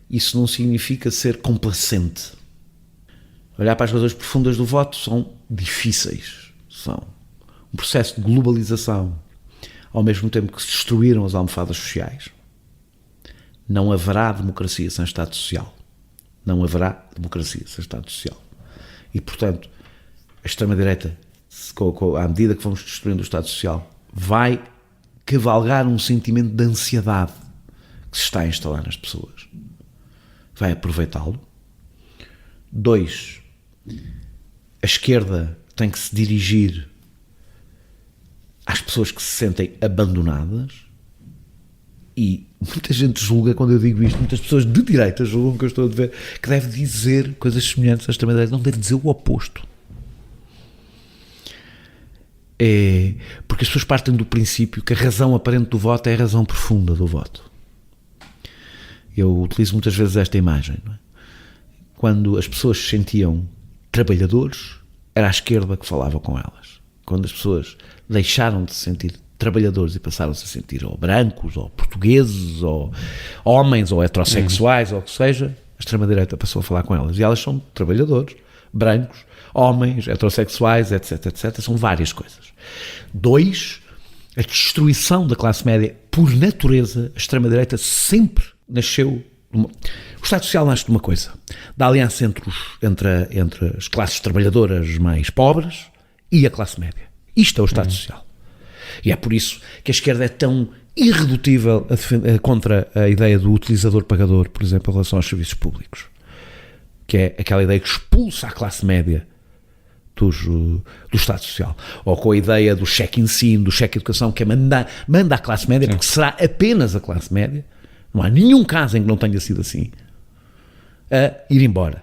isso não significa ser complacente. Olhar para as razões profundas do voto são difíceis, são um processo de globalização, ao mesmo tempo que se destruíram as almofadas sociais. Não haverá democracia sem Estado Social. Não haverá democracia sem Estado Social. E, portanto, a extrema-direita, à medida que vamos destruindo o Estado Social, vai cavalgar um sentimento de ansiedade que se está a instalar nas pessoas. Vai aproveitá-lo. 2, a esquerda tem que se dirigir às pessoas que se sentem abandonadas, e muita gente julga, quando eu digo isto, muitas pessoas de direita julgam que eu estou a dizer que deve dizer coisas semelhantes à extrema-direita, não deve dizer o oposto. Porque as pessoas partem do princípio que a razão aparente do voto é a razão profunda do voto. Eu utilizo muitas vezes esta imagem, não é? Quando as pessoas se sentiam trabalhadores, era a esquerda que falava com elas. Quando as pessoas deixaram de se sentir trabalhadores e passaram-se a sentir ou brancos, ou portugueses, ou homens, ou heterossexuais, ou o que seja, a extrema-direita passou a falar com elas. E elas são trabalhadores, brancos, homens, heterossexuais, etc, etc. São várias coisas. 2, a destruição da classe média. Por natureza, a extrema-direita sempre nasceu... O Estado Social nasce de uma coisa, da aliança entre as classes trabalhadoras mais pobres e a classe média. Isto é o Estado Social. E é por isso que a esquerda é tão irredutível contra a ideia do utilizador-pagador, por exemplo, em relação aos serviços públicos, que é aquela ideia que expulsa a classe média do Estado Social, ou com a ideia do cheque ensino, do cheque educação, que é manda a classe média, porque será apenas a classe média, não há nenhum caso em que não tenha sido assim, a ir embora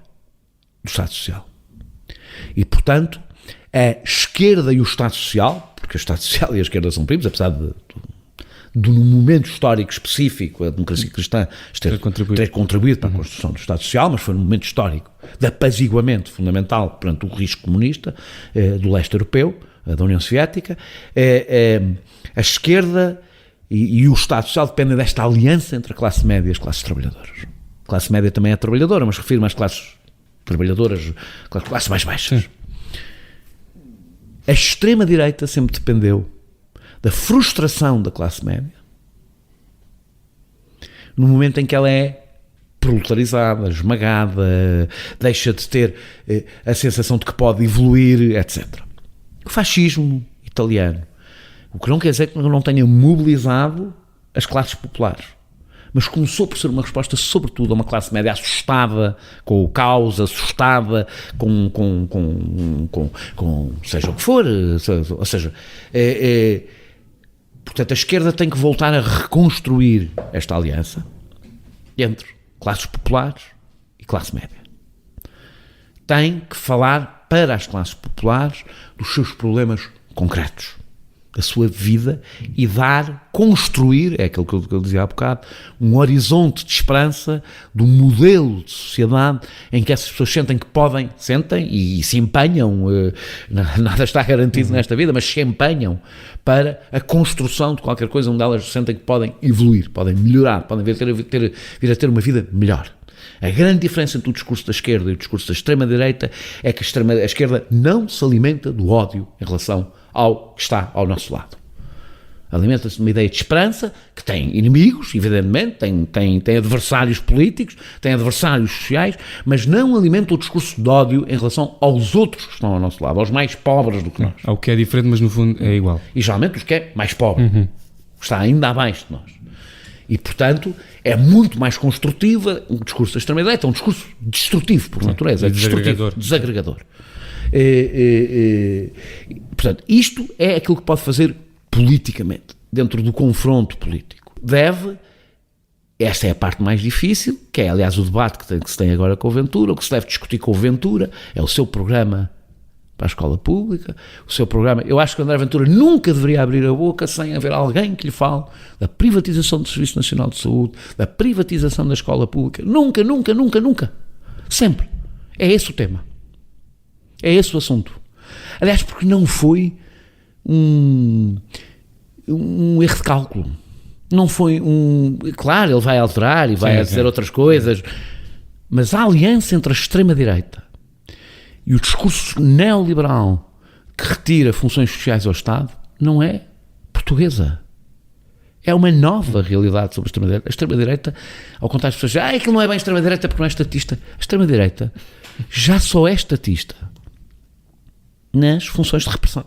do Estado Social. E, portanto, a esquerda e o Estado Social, porque o Estado Social e a esquerda são primos, apesar de num momento histórico específico, a democracia cristã ter contribuído para a construção do Estado Social, mas foi num momento histórico de apaziguamento fundamental perante o risco comunista do leste europeu, da União Soviética. A esquerda e o Estado Social dependem desta aliança entre a classe média e as classes trabalhadoras. A classe média também é trabalhadora, mas refiro-me às classes trabalhadoras, classes mais baixas. Sim. A extrema-direita sempre dependeu da frustração da classe média no momento em que ela é proletarizada, esmagada, deixa de ter a sensação de que pode evoluir, etc. O fascismo italiano, o que não quer dizer que não tenha mobilizado as classes populares, mas começou por ser uma resposta sobretudo a uma classe média assustada com o caos, assustada com seja o que for, ou seja, portanto a esquerda tem que voltar a reconstruir esta aliança entre classes populares e classe média. Tem que falar para as classes populares dos seus problemas concretos, da sua vida, e construir, é aquilo que eu dizia há bocado, um horizonte de esperança, de um modelo de sociedade em que essas pessoas sentem e se empenham, nada está garantido nesta vida, mas se empenham para a construção de qualquer coisa onde elas sentem que podem evoluir, podem melhorar, podem vir a ter uma vida melhor. A grande diferença entre o discurso da esquerda e o discurso da extrema-direita é que a esquerda não se alimenta do ódio em relação ao que está ao nosso lado. Alimenta-se de uma ideia de esperança, que tem inimigos, evidentemente, tem adversários políticos, tem adversários sociais, mas não alimenta o discurso de ódio em relação aos outros que estão ao nosso lado, aos mais pobres do que nós. Ao que é diferente, mas no fundo é igual. E geralmente os que é mais pobre, está ainda abaixo de nós. E, portanto, é muito mais construtiva o discurso da extrema-direita, é um discurso destrutivo, por natureza, desagregador. Portanto, isto é aquilo que pode fazer politicamente, dentro do confronto político. Esta é a parte mais difícil, que é, aliás, o debate que se tem agora com o Ventura, o que se deve discutir com o Ventura, é o seu programa para a escola pública, o seu programa. Eu acho que o André Ventura nunca deveria abrir a boca sem haver alguém que lhe fale da privatização do Serviço Nacional de Saúde, da privatização da escola pública. Nunca, nunca, nunca, nunca. Sempre. É esse o tema. É esse o assunto. Aliás, porque não foi um erro de cálculo. Não foi Claro, ele vai alterar e vai dizer outras coisas, mas a aliança entre a extrema-direita e o discurso neoliberal que retira funções sociais ao Estado não é portuguesa. É uma nova realidade sobre a extrema-direita. A extrema-direita, ao contrário das pessoas, aquilo não é bem extrema-direita porque não é estatista. A extrema-direita já só é estatista nas funções de repressão,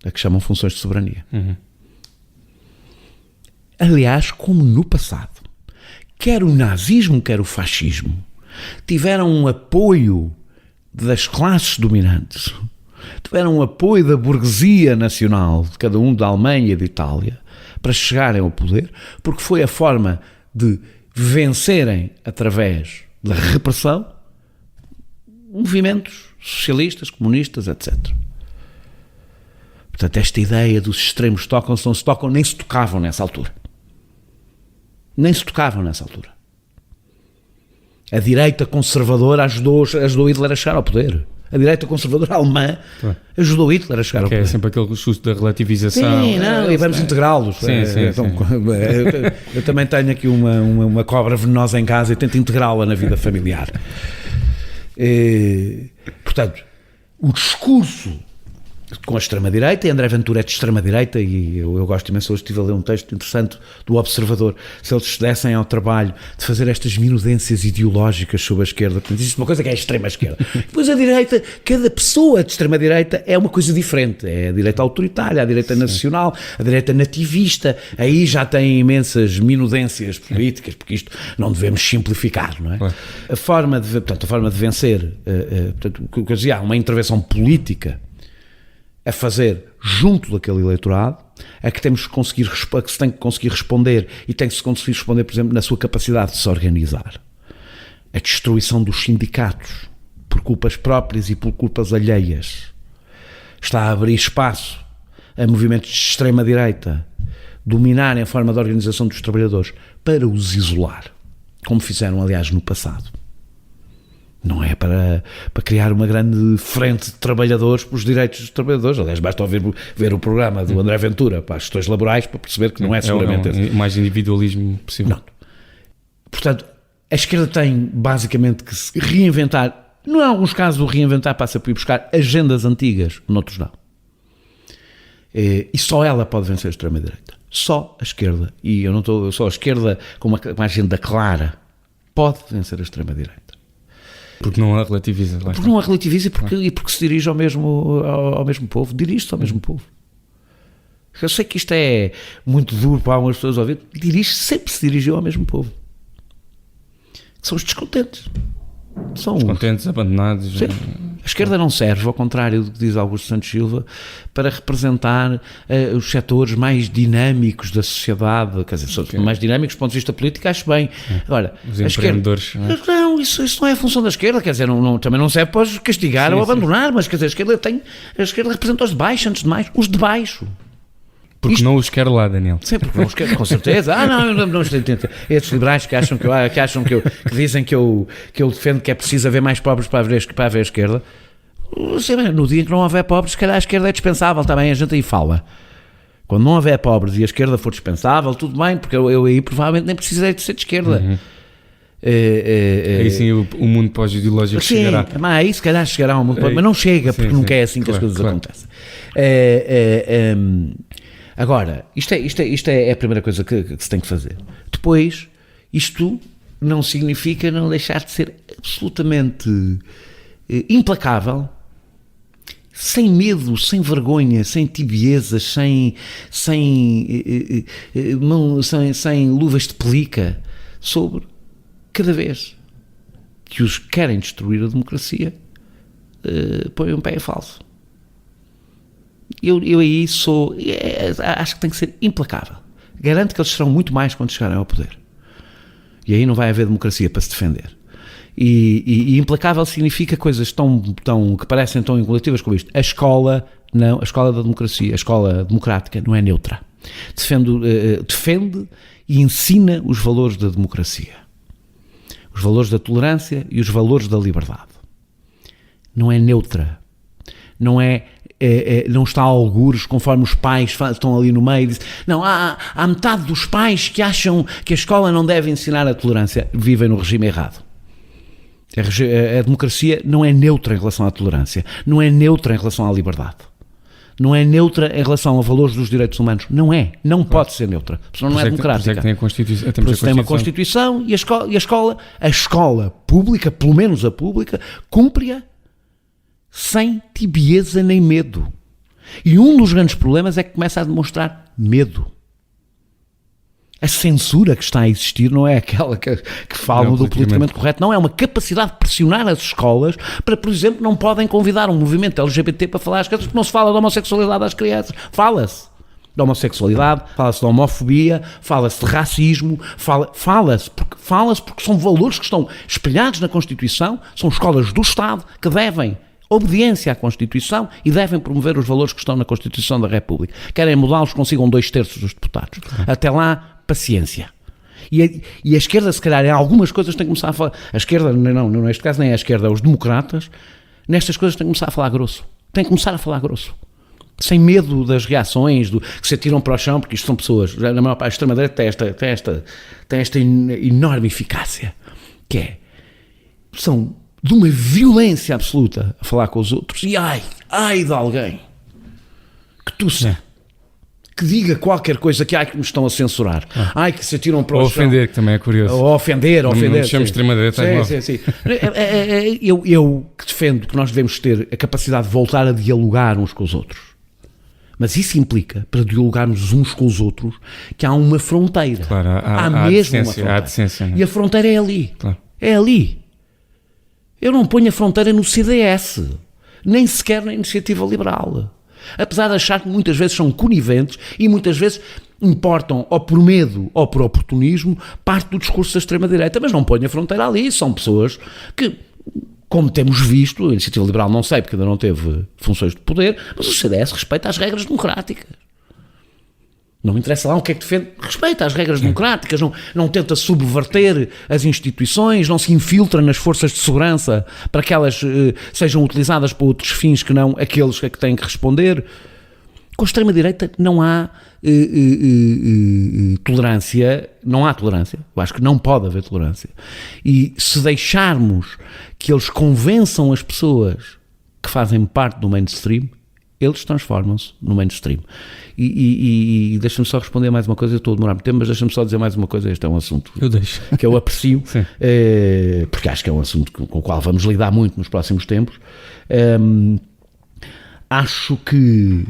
a que chamam funções de soberania. Aliás, como no passado, quer o nazismo, quer o fascismo, tiveram um apoio das classes dominantes, tiveram um apoio da burguesia nacional, de cada um da Alemanha e da Itália, para chegarem ao poder, porque foi a forma de vencerem, através da repressão, movimentos socialistas, comunistas, etc. Portanto, esta ideia dos extremos tocam-se, não se tocam, nem se tocavam nessa altura. Nem se tocavam nessa altura. A direita conservadora ajudou Hitler a chegar ao poder. A direita conservadora alemã ajudou Hitler a chegar ao poder. É sempre aquele discurso da relativização. Sim, e vamos integrá-los. Eu também tenho aqui uma cobra venenosa em casa e tento integrá-la na vida familiar. Portanto, o discurso com a extrema-direita, e André Ventura é de extrema-direita, e eu gosto imenso. Hoje estive a ler um texto interessante do Observador. Se eles se dessem ao trabalho de fazer estas minudências ideológicas sobre a esquerda, existe uma coisa que é a extrema-esquerda. Depois a direita, cada pessoa de extrema-direita é uma coisa diferente. É a direita autoritária, a direita nacional, a direita nativista. Aí já tem imensas minudências políticas, porque isto não devemos simplificar, não é? A forma de vencer, portanto, o que eu dizia, uma intervenção política a fazer junto daquele eleitorado, a que se tem que conseguir responder, e tem que se conseguir responder, por exemplo, na sua capacidade de se organizar. A destruição dos sindicatos por culpas próprias e por culpas alheias está a abrir espaço a movimentos de extrema-direita dominarem a forma de organização dos trabalhadores para os isolar, como fizeram, aliás, no passado. Não é para criar uma grande frente de trabalhadores pelos direitos dos trabalhadores. Aliás, basta ver o programa do André Ventura para as questões laborais para perceber que não é seguramente esse. O mais individualismo possível. Não. Portanto, a esquerda tem basicamente que se reinventar. Em alguns casos o reinventar passa por ir buscar agendas antigas, noutros não. E só ela pode vencer a extrema-direita. Só a esquerda. E eu só a esquerda com uma agenda clara pode vencer a extrema-direita. Porque não a relativiza. Porque não a relativiza e porque se dirige ao mesmo povo. Dirige-se ao mesmo povo. Eu sei que isto é muito duro para algumas pessoas ouvir. Sempre se dirigiu ao mesmo povo. Que são os descontentes. São Descontentes, abandonados. Sim. A esquerda não serve, ao contrário do que diz Augusto Santos Silva, para representar os setores mais dinâmicos da sociedade. Quer dizer, mais dinâmicos do ponto de vista político, acho bem. Agora, os empreendedores. Esquerda, não, isso não é a função da esquerda, quer dizer, também não serve para os castigar ou abandonar, mas quer dizer, a esquerda representa os de baixo, antes de mais, os de baixo. Porque não os quer lá, Daniel. Sempre porque não os quer, com certeza. Não estes liberais que acham que dizem que eu defendo que é preciso haver mais pobres para haver a esquerda. No dia em que não houver pobres, se calhar a esquerda é dispensável também, a gente aí fala. Quando não houver pobres e a esquerda for dispensável, tudo bem, porque eu aí provavelmente nem precisei de ser de esquerda. Aí sim o mundo pós-ideológico chegará. Mas aí se calhar chegará ao mundo pós, mas não chega, porque nunca é assim que as coisas acontecem. Agora, isto é a primeira coisa que se tem que fazer. Depois, isto não significa não deixar de ser absolutamente implacável, sem medo, sem vergonha, sem tibiezas, sem luvas de pelica, sobre cada vez que os que querem destruir a democracia põem um pé em falso. Eu aí acho que tem que ser implacável. Garanto que eles serão muito mais quando chegarem ao poder. E aí não vai haver democracia para se defender. E implacável significa coisas que parecem tão incolativas como isto. A escola da democracia, a escola democrática não é neutra. Defende e ensina os valores da democracia. Os valores da tolerância e os valores da liberdade. Não é neutra. Não está a algures, conforme os pais estão ali no meio. Não, há metade dos pais que acham que a escola não deve ensinar a tolerância, vivem no regime errado. A democracia não é neutra em relação à tolerância, não é neutra em relação à liberdade, não é neutra em relação a valores dos direitos humanos, não pode ser neutra, senão não é democrática. Tem a Constituição, tem uma Constituição e a escola pública, pelo menos a pública, cumpre-a sem tibieza nem medo. E um dos grandes problemas é que começa a demonstrar medo. A censura que está a existir não é aquela que falam do politicamente correto, não, é uma capacidade de pressionar as escolas para, por exemplo, não podem convidar um movimento LGBT para falar às crianças, porque não se fala de homossexualidade às crianças. Fala-se de homossexualidade, fala-se de homofobia, fala-se de racismo, fala-se porque são valores que estão espelhados na Constituição, são escolas do Estado que devem obediência à Constituição e devem promover os valores que estão na Constituição da República. Querem mudá-los, consigam 2/3 dos deputados. Até lá, paciência. E a esquerda, se calhar, em algumas coisas tem que começar a falar. A esquerda, não, neste caso nem é a esquerda, os democratas, nestas coisas tem que começar a falar grosso. Tem que começar a falar grosso. Sem medo das reações, que se atiram para o chão, porque isto são pessoas, na maior parte, a extrema-direita tem esta enorme eficácia, que são de uma violência absoluta a falar com os outros, e ai de alguém que tussa, que diga qualquer coisa que me estão a censurar, que se atiram para o chão. Ou ofender, que também é curioso. Ou ofender. Não chamo extrema-direita. Sim. Eu que defendo que nós devemos ter a capacidade de voltar a dialogar uns com os outros. Mas isso implica, para dialogarmos uns com os outros, que há uma fronteira. Claro, há mesmo uma fronteira. Há decência, né? E a fronteira é ali. Claro. É ali. Eu não ponho a fronteira no CDS, nem sequer na Iniciativa Liberal. Apesar de achar que muitas vezes são coniventes e muitas vezes importam, ou por medo ou por oportunismo, parte do discurso da extrema-direita. Mas não ponho a fronteira ali. São pessoas que, como temos visto, a Iniciativa Liberal não sei porque ainda não teve funções de poder, mas o CDS respeita as regras democráticas. Não me interessa lá o que é que defende, respeita as regras democráticas, não tenta subverter as instituições, não se infiltra nas forças de segurança para que elas sejam utilizadas para outros fins que não aqueles a que têm que responder. Com a extrema-direita não há tolerância, eu acho que não pode haver tolerância. E se deixarmos que eles convençam as pessoas que fazem parte do mainstream, eles transformam-se no mainstream. E deixa-me só responder mais uma coisa, eu estou a demorar muito tempo, mas deixa-me só dizer mais uma coisa, este é um assunto que eu aprecio, porque acho que é um assunto com o qual vamos lidar muito nos próximos tempos. Acho que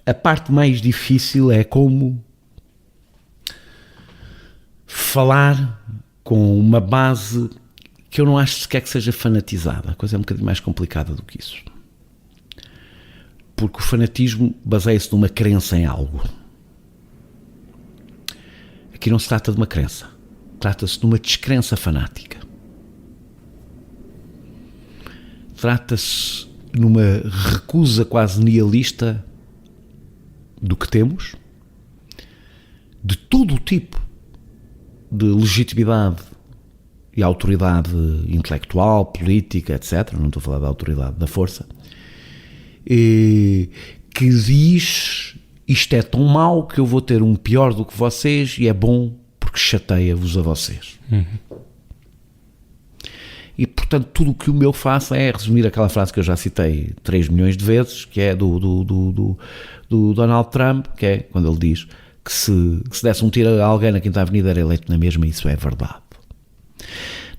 a parte mais difícil é como falar com uma base que eu não acho sequer que seja fanatizada. A coisa é um bocadinho mais complicada do que isso. Porque o fanatismo baseia-se numa crença em algo. Aqui não se trata de uma crença. Trata-se de uma descrença fanática. Trata-se numa recusa quase nihilista do que temos, de todo o tipo de legitimidade e autoridade intelectual, política, etc. Não estou a falar da autoridade da força, que diz: isto é tão mau que eu vou ter um pior do que vocês e é bom porque chateia-vos a vocês. E, portanto, tudo o que o meu faço é resumir aquela frase que eu já citei 3 milhões de vezes, que é do Donald Trump, que é quando ele diz que se desse um tiro a alguém na Quinta Avenida era eleito na mesma, e isso é verdade.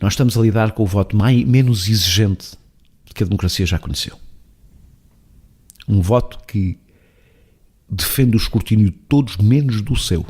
Nós estamos a lidar com o voto menos exigente que a democracia já conheceu. Um voto que defende o escrutínio de todos menos do seu.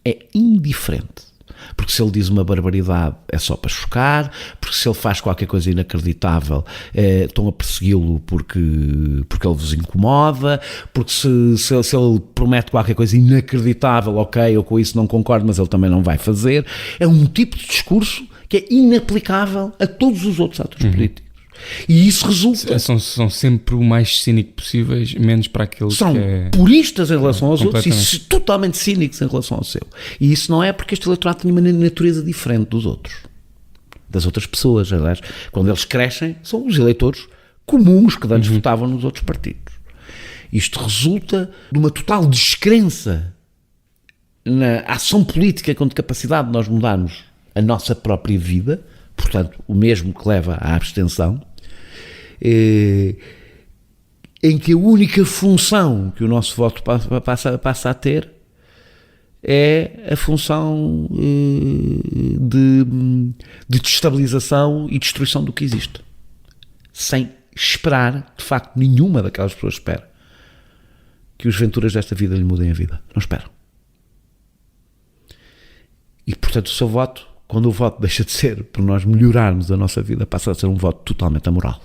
É indiferente. Porque se ele diz uma barbaridade é só para chocar, porque se ele faz qualquer coisa inacreditável estão a persegui-lo porque ele vos incomoda, porque se ele promete qualquer coisa inacreditável, ok, eu com isso não concordo, mas ele também não vai fazer. É um tipo de discurso que é inaplicável a todos os outros atores políticos. E isso resulta... São sempre o mais cínico possíveis, menos para aqueles são que é... puristas em relação aos outros e totalmente cínicos em relação ao seu. E isso não é porque este eleitorado tem uma natureza diferente dos outros, das outras pessoas. Aliás, quando eles crescem, são os eleitores comuns que antes votavam nos outros partidos. Isto resulta de uma total descrença na ação política com capacidade de nós mudarmos a nossa própria vida, portanto, o mesmo que leva à abstenção, em que a única função que o nosso voto passa a ter é a função de destabilização e destruição do que existe, sem esperar, de facto, nenhuma daquelas pessoas espera que os venturas desta vida lhe mudem a vida. Não esperam. E, portanto, o seu voto, quando o voto deixa de ser para nós melhorarmos a nossa vida, passa a ser um voto totalmente amoral.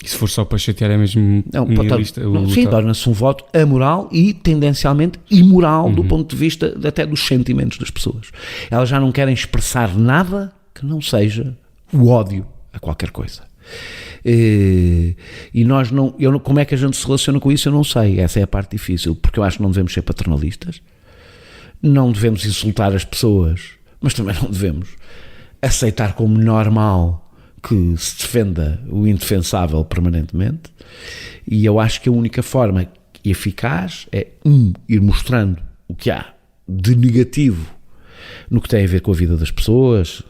E se for só para chatear é mesmo nihilista? Sim, torna-se um voto amoral e tendencialmente imoral do ponto de vista até dos sentimentos das pessoas. Elas já não querem expressar nada que não seja o ódio a qualquer coisa. E nós não... como é que a gente se relaciona com isso eu não sei. Essa é a parte difícil, porque eu acho que não devemos ser paternalistas, não devemos insultar as pessoas, mas também não devemos aceitar como normal que se defenda o indefensável permanentemente. E eu acho que a única forma eficaz é ir mostrando o que há de negativo no que tem a ver com a vida das pessoas,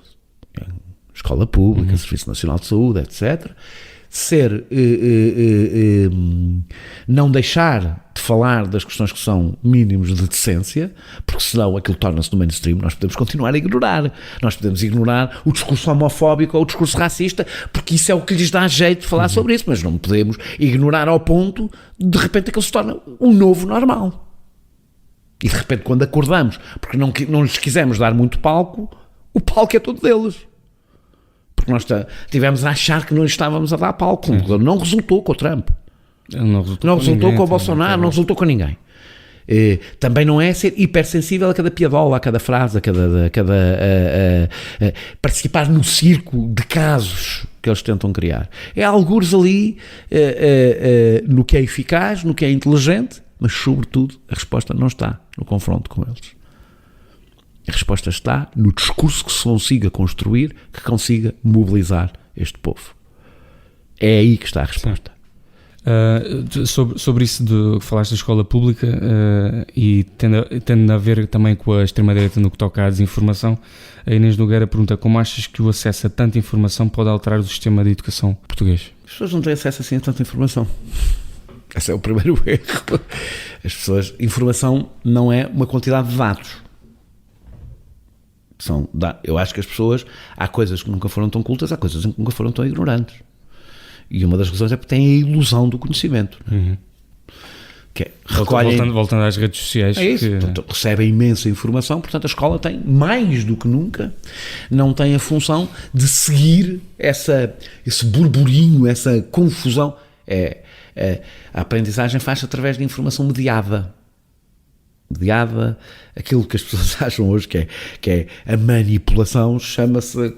escola pública, Serviço Nacional de Saúde, etc. Não deixar de falar das questões que são mínimos de decência, porque senão aquilo torna-se no mainstream. Nós podemos continuar a ignorar. Nós podemos ignorar o discurso homofóbico ou o discurso racista, porque isso é o que lhes dá jeito de falar sobre isso, mas não podemos ignorar ao ponto de repente aquilo se torna um novo normal. E de repente quando acordamos, porque não lhes quisemos dar muito palco, o palco é todo deles. Porque nós tivemos a achar que não estávamos a dar palco. Não resultou com o Trump. Não resultou com o Bolsonaro, não resultou com ninguém. Também não é ser hipersensível a cada piadola, a cada frase, a cada participar no circo de casos que eles tentam criar. É algures ali no que é eficaz, no que é inteligente, mas sobretudo a resposta não está no confronto com eles. A resposta está no discurso que se consiga construir, que consiga mobilizar este povo. É aí que está a resposta. Sobre isso de que falaste da escola pública e tendo a ver também com a extrema-direita no que toca à desinformação, a Inês Nogueira pergunta: como achas que o acesso a tanta informação pode alterar o sistema de educação português? As pessoas não têm acesso assim a tanta informação. Esse é o primeiro erro. Informação não é uma quantidade de dados. Eu acho que as pessoas, há coisas que nunca foram tão cultas, há coisas que nunca foram tão ignorantes. E uma das razões é porque têm a ilusão do conhecimento. que recolhem... Voltando às redes sociais. É isso, portanto, recebem imensa informação, portanto a escola tem, mais do que nunca, não tem a função de seguir esse burburinho, essa confusão. A aprendizagem faz-se através de informação mediada, aquilo que as pessoas acham hoje que é a manipulação, chama-se,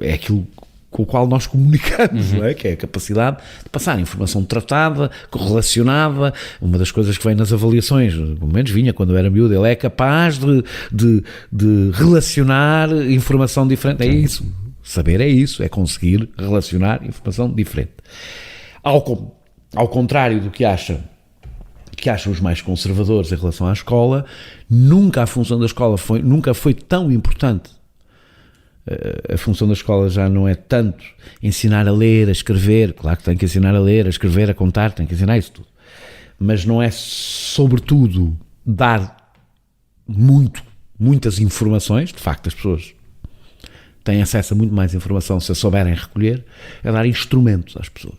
é aquilo com o qual nós comunicamos, não é? Que é a capacidade de passar informação tratada, correlacionada. Uma das coisas que vem nas avaliações, pelo menos vinha quando eu era miúdo, ele é capaz de relacionar informação diferente. É isso. Saber é isso, é conseguir relacionar informação diferente. Ao contrário do que acham os mais conservadores em relação à escola, nunca a função da escola nunca foi tão importante. A função da escola já não é tanto ensinar a ler, a escrever, claro que tem que ensinar a ler, a escrever, a contar, tem que ensinar isso tudo, mas não é sobretudo dar muitas informações. De facto as pessoas têm acesso a muito mais informação se a souberem recolher, é dar instrumentos às pessoas.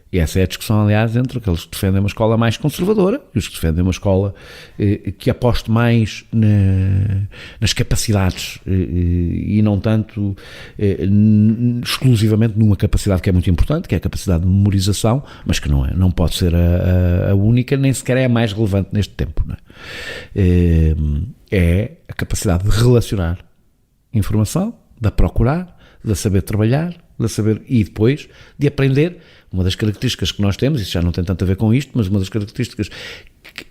E essa é a discussão, aliás, entre aqueles que defendem uma escola mais conservadora e os que defendem uma escola que aposte mais nas capacidades e não tanto exclusivamente numa capacidade que é muito importante, que é a capacidade de memorização, mas que não pode ser a única, nem sequer é a mais relevante neste tempo. Não é? É a capacidade de relacionar informação, de a procurar, de a saber trabalhar, de a saber e depois de aprender. Uma das características que nós temos, isso já não tem tanto a ver com isto, mas uma das características que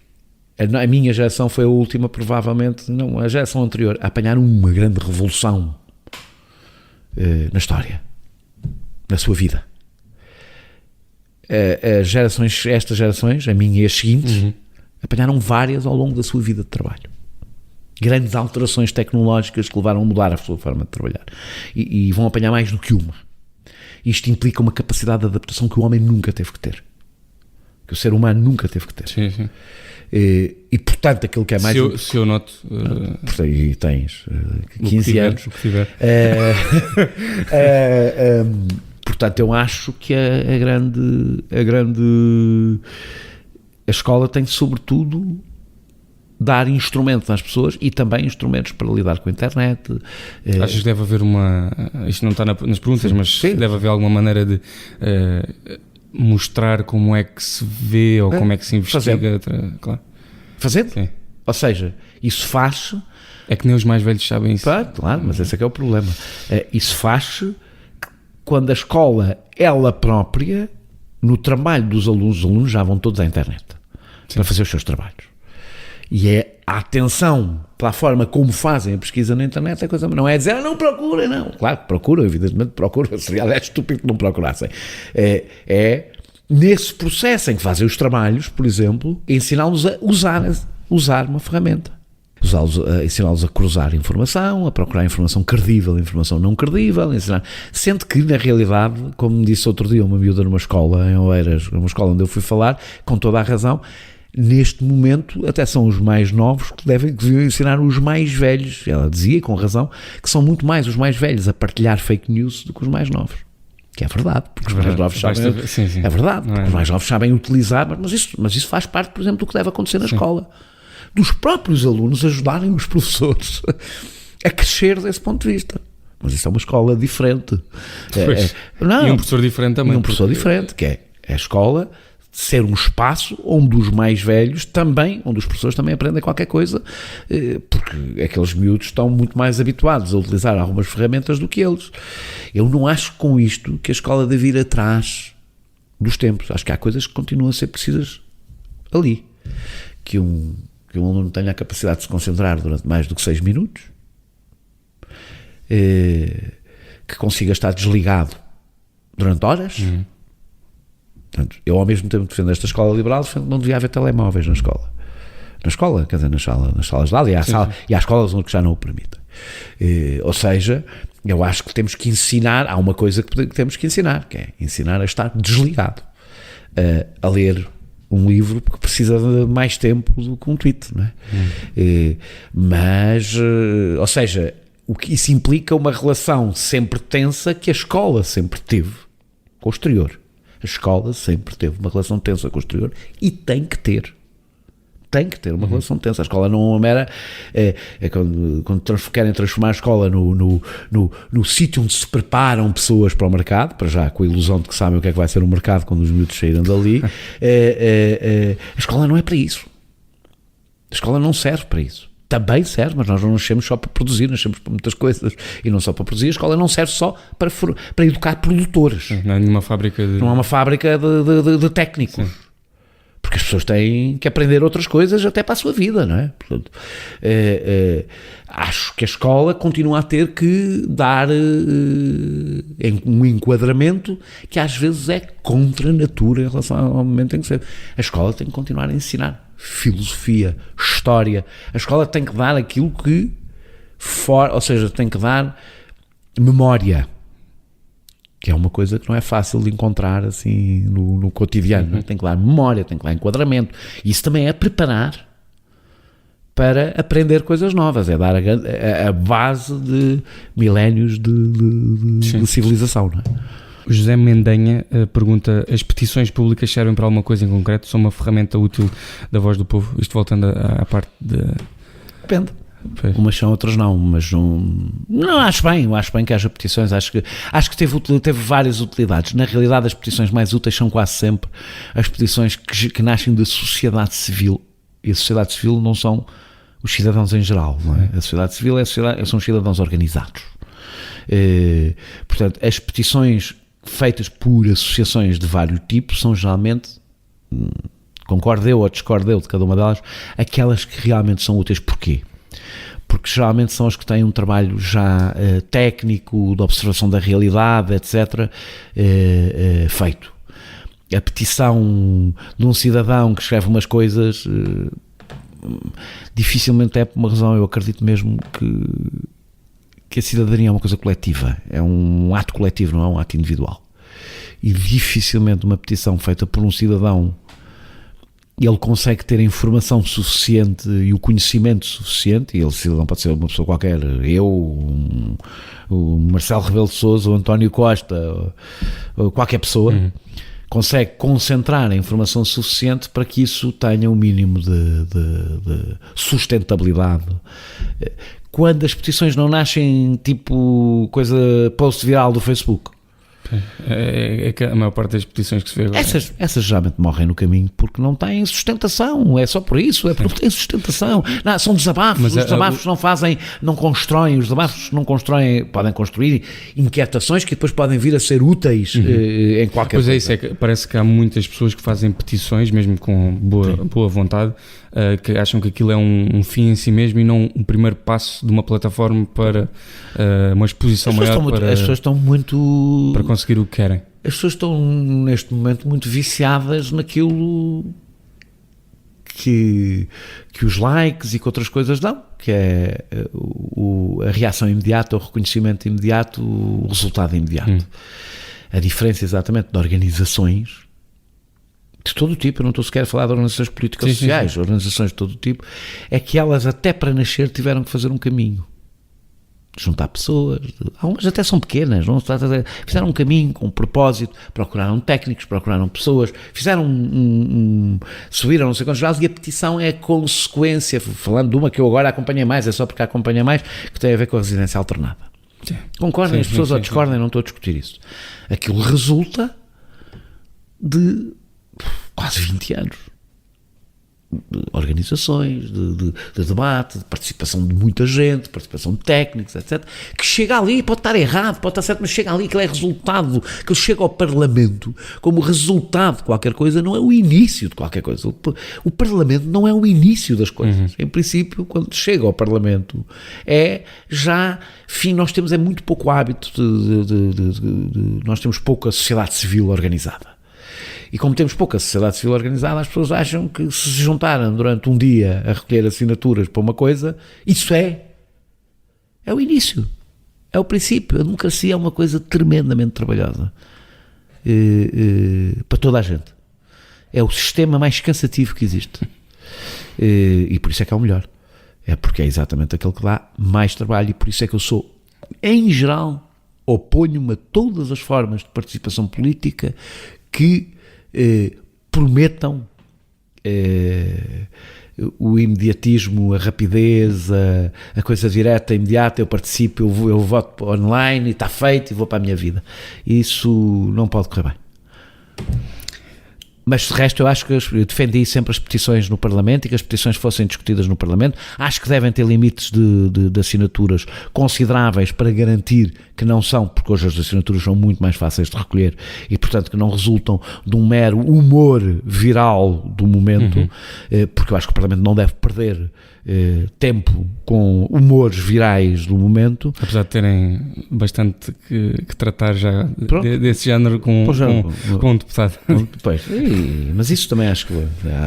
a minha geração foi a última, provavelmente, não, a geração anterior, a apanhar uma grande revolução na história, na sua vida. Estas gerações, a minha e as seguintes, apanharam várias ao longo da sua vida de trabalho. Grandes alterações tecnológicas que levaram a mudar a sua forma de trabalhar. E vão apanhar mais do que uma. Isto implica uma capacidade de adaptação que o homem nunca teve que ter. Que o ser humano nunca teve que ter. Sim, sim. E portanto, aquilo que é mais... Se eu noto... E tens 15 anos. O que tiver. Portanto, eu acho que a escola tem, sobretudo, dar instrumentos às pessoas e também instrumentos para lidar com a internet. Achas que deve haver isto não está nas perguntas, sim, mas sim, deve haver alguma maneira de mostrar como é que se vê ou como é que se investiga? Claro. Fazendo? Sim. Ou seja, isso faz-se... É que nem os mais velhos sabem isso. Claro, mas esse é que é o problema. Isso faz-se quando a escola, ela própria, no trabalho dos alunos, os alunos já vão todos à internet para fazer os seus trabalhos. E a atenção pela forma como fazem a pesquisa na internet, a coisa não é dizer, não procurem, não. Claro que procuram, evidentemente procuram, seria estúpido que não procurassem. É nesse processo em que fazem os trabalhos, por exemplo, ensiná-los a usar uma ferramenta. Ensiná-los a cruzar informação, a procurar informação credível, informação não credível, sendo que, na realidade, como me disse outro dia uma miúda numa escola em Oeiras, uma escola onde eu fui falar, com toda a razão, neste momento até são os mais novos que deviam ensinar os mais velhos. Ela dizia, com razão, que são muito mais os mais velhos a partilhar fake news do que os mais novos. Que é verdade, porque os mais novos sabem... Sim. É verdade, porque os mais novos sabem utilizar, mas isso faz parte, por exemplo, do que deve acontecer na escola. Dos próprios alunos ajudarem os professores a crescer desse ponto de vista. Mas isso é uma escola diferente. E um professor diferente também. E um professor diferente, que é a escola ser um espaço onde os mais velhos também, onde os professores também aprendem qualquer coisa, porque aqueles miúdos estão muito mais habituados a utilizar algumas ferramentas do que eles. Eu não acho com isto que a escola deve ir atrás dos tempos. Acho que há coisas que continuam a ser precisas ali. Que um aluno tenha a capacidade de se concentrar durante mais do que 6 minutos, que consiga estar desligado durante horas. Portanto, eu, ao mesmo tempo, defendo esta escola liberal, defendo que não devia haver telemóveis na escola. Na escola, quer dizer, nas salas de aula, e há escolas onde já não o permitem. Ou seja, eu acho que temos que ensinar, há uma coisa que temos que ensinar, que é ensinar a estar desligado, a ler um livro, porque precisa de mais tempo do que um tweet, não é? Ou seja, o que isso implica uma relação sempre tensa que a escola sempre teve com o exterior. escola sempre teve uma relação tensa com o exterior e tem que ter. Tem que ter uma relação tensa. A escola não é uma mera... quando querem transformar a escola no sítio onde se preparam pessoas para o mercado, para já com a ilusão de que sabem o que é que vai ser o mercado quando os miúdos saírem dali, a escola não é para isso. A escola não serve para isso. Também serve, mas nós não nascemos só para produzir, nascemos para muitas coisas e não só para produzir. A escola não serve só para educar produtores. Não é nenhuma fábrica de... Não é uma fábrica de técnicos. Sim. Porque as pessoas têm que aprender outras coisas até para a sua vida, não é? Portanto, acho que a escola continua a ter que dar um enquadramento que às vezes é contra a natura em relação ao momento em que se... A escola tem que continuar a ensinar filosofia, história. A escola tem que dar aquilo que... ou seja, tem que dar memória, que é uma coisa que não é fácil de encontrar assim no cotidiano. Tem que dar memória, tem que dar enquadramento. E isso também é preparar para aprender coisas novas, é dar a base de milénios de civilização, não é? O José Mendanha pergunta: as petições públicas servem para alguma coisa em concreto? São uma ferramenta útil da voz do povo? Isto voltando à parte de... Depende. Umas são, outras não, mas não acho bem que haja petições. Acho que teve várias utilidades. Na realidade, as petições mais úteis são quase sempre as petições que nascem da sociedade civil, e a sociedade civil não são os cidadãos em geral, não é? A sociedade civil são os cidadãos organizados. Portanto, as petições feitas por associações de vários tipos são geralmente, concordo eu ou discordo eu de cada uma delas, aquelas que realmente são úteis. Porquê? Porque geralmente são as que têm um trabalho já técnico, de observação da realidade, etc., feito. A petição de um cidadão que escreve umas coisas, dificilmente é por uma razão. Eu acredito mesmo que a cidadania é uma coisa coletiva, é um ato coletivo, não é um ato individual. E dificilmente uma petição feita por um cidadão, ele consegue ter a informação suficiente e o conhecimento suficiente, e ele, cidadão, pode ser uma pessoa qualquer, eu, o Marcelo Rebelo de Sousa, o António Costa, ou qualquer pessoa, consegue concentrar a informação suficiente para que isso tenha um mínimo de sustentabilidade. Quando as petições não nascem tipo post viral do Facebook. É que a maior parte das petições que se vê agora... Essas geralmente morrem no caminho porque não têm sustentação, é só por isso, é porque não têm sustentação. Não, são desabafos, os desabafos não constroem, os desabafos não constroem, podem construir inquietações que depois podem vir a ser úteis em qualquer coisa. Pois é, isso é que parece que há muitas pessoas que fazem petições, mesmo com boa vontade, que acham que aquilo é um fim em si mesmo e não um primeiro passo de uma plataforma para uma exposição maior. As pessoas estão muito... para conseguir o que querem. As pessoas estão neste momento muito viciadas naquilo que os likes e que outras coisas dão, que é a reação imediata, o reconhecimento imediato, o resultado imediato. A diferença exatamente de organizações de todo o tipo, eu não estou sequer a falar de organizações políticas sociais, organizações de todo o tipo, é que elas até para nascer tiveram que fazer um caminho, juntar pessoas, algumas até são pequenas, não? Fizeram um caminho com um propósito, procuraram técnicos, procuraram pessoas, fizeram subiram não sei quantos graus, e a petição é a consequência, falando de uma que eu agora acompanhei mais, é só porque a acompanhei mais, que tem a ver com a residência alternada. Concordem as pessoas ou discordem, não estou a discutir isso. Aquilo resulta de quase 20 anos de organizações, de debate, de participação de muita gente, participação de técnicos, etc., que chega ali, pode estar errado, pode estar certo, mas chega ali, aquilo é resultado, que ele chega ao Parlamento como resultado de qualquer coisa, não é o início de qualquer coisa. O Parlamento não é o início das coisas. Em princípio, quando chega ao Parlamento, nós temos muito pouco hábito nós temos pouca sociedade civil organizada. E como temos pouca sociedade civil organizada, as pessoas acham que se juntaram durante um dia a recolher assinaturas para uma coisa, isso é o início, é o princípio. A democracia é uma coisa tremendamente trabalhosa para toda a gente. É o sistema mais cansativo que existe. E por isso é que é o melhor. É porque é exatamente aquele que dá mais trabalho, e por isso é que eu sou, em geral, oponho-me a todas as formas de participação política que prometam o imediatismo, a rapidez, a coisa direta, imediata, eu participo, eu voto online e está feito e vou para a minha vida. Isso não pode correr bem. Mas de resto eu acho que eu defendi sempre as petições no Parlamento e que as petições fossem discutidas no Parlamento. Acho que devem ter limites de assinaturas consideráveis para garantir que não são, porque hoje as assinaturas são muito mais fáceis de recolher e portanto que não resultam de um mero humor viral do momento, porque eu acho que o Parlamento não deve perder tempo com humores virais do momento. Apesar de terem bastante que tratar já desse género com um deputado. Pois, mas isso também acho que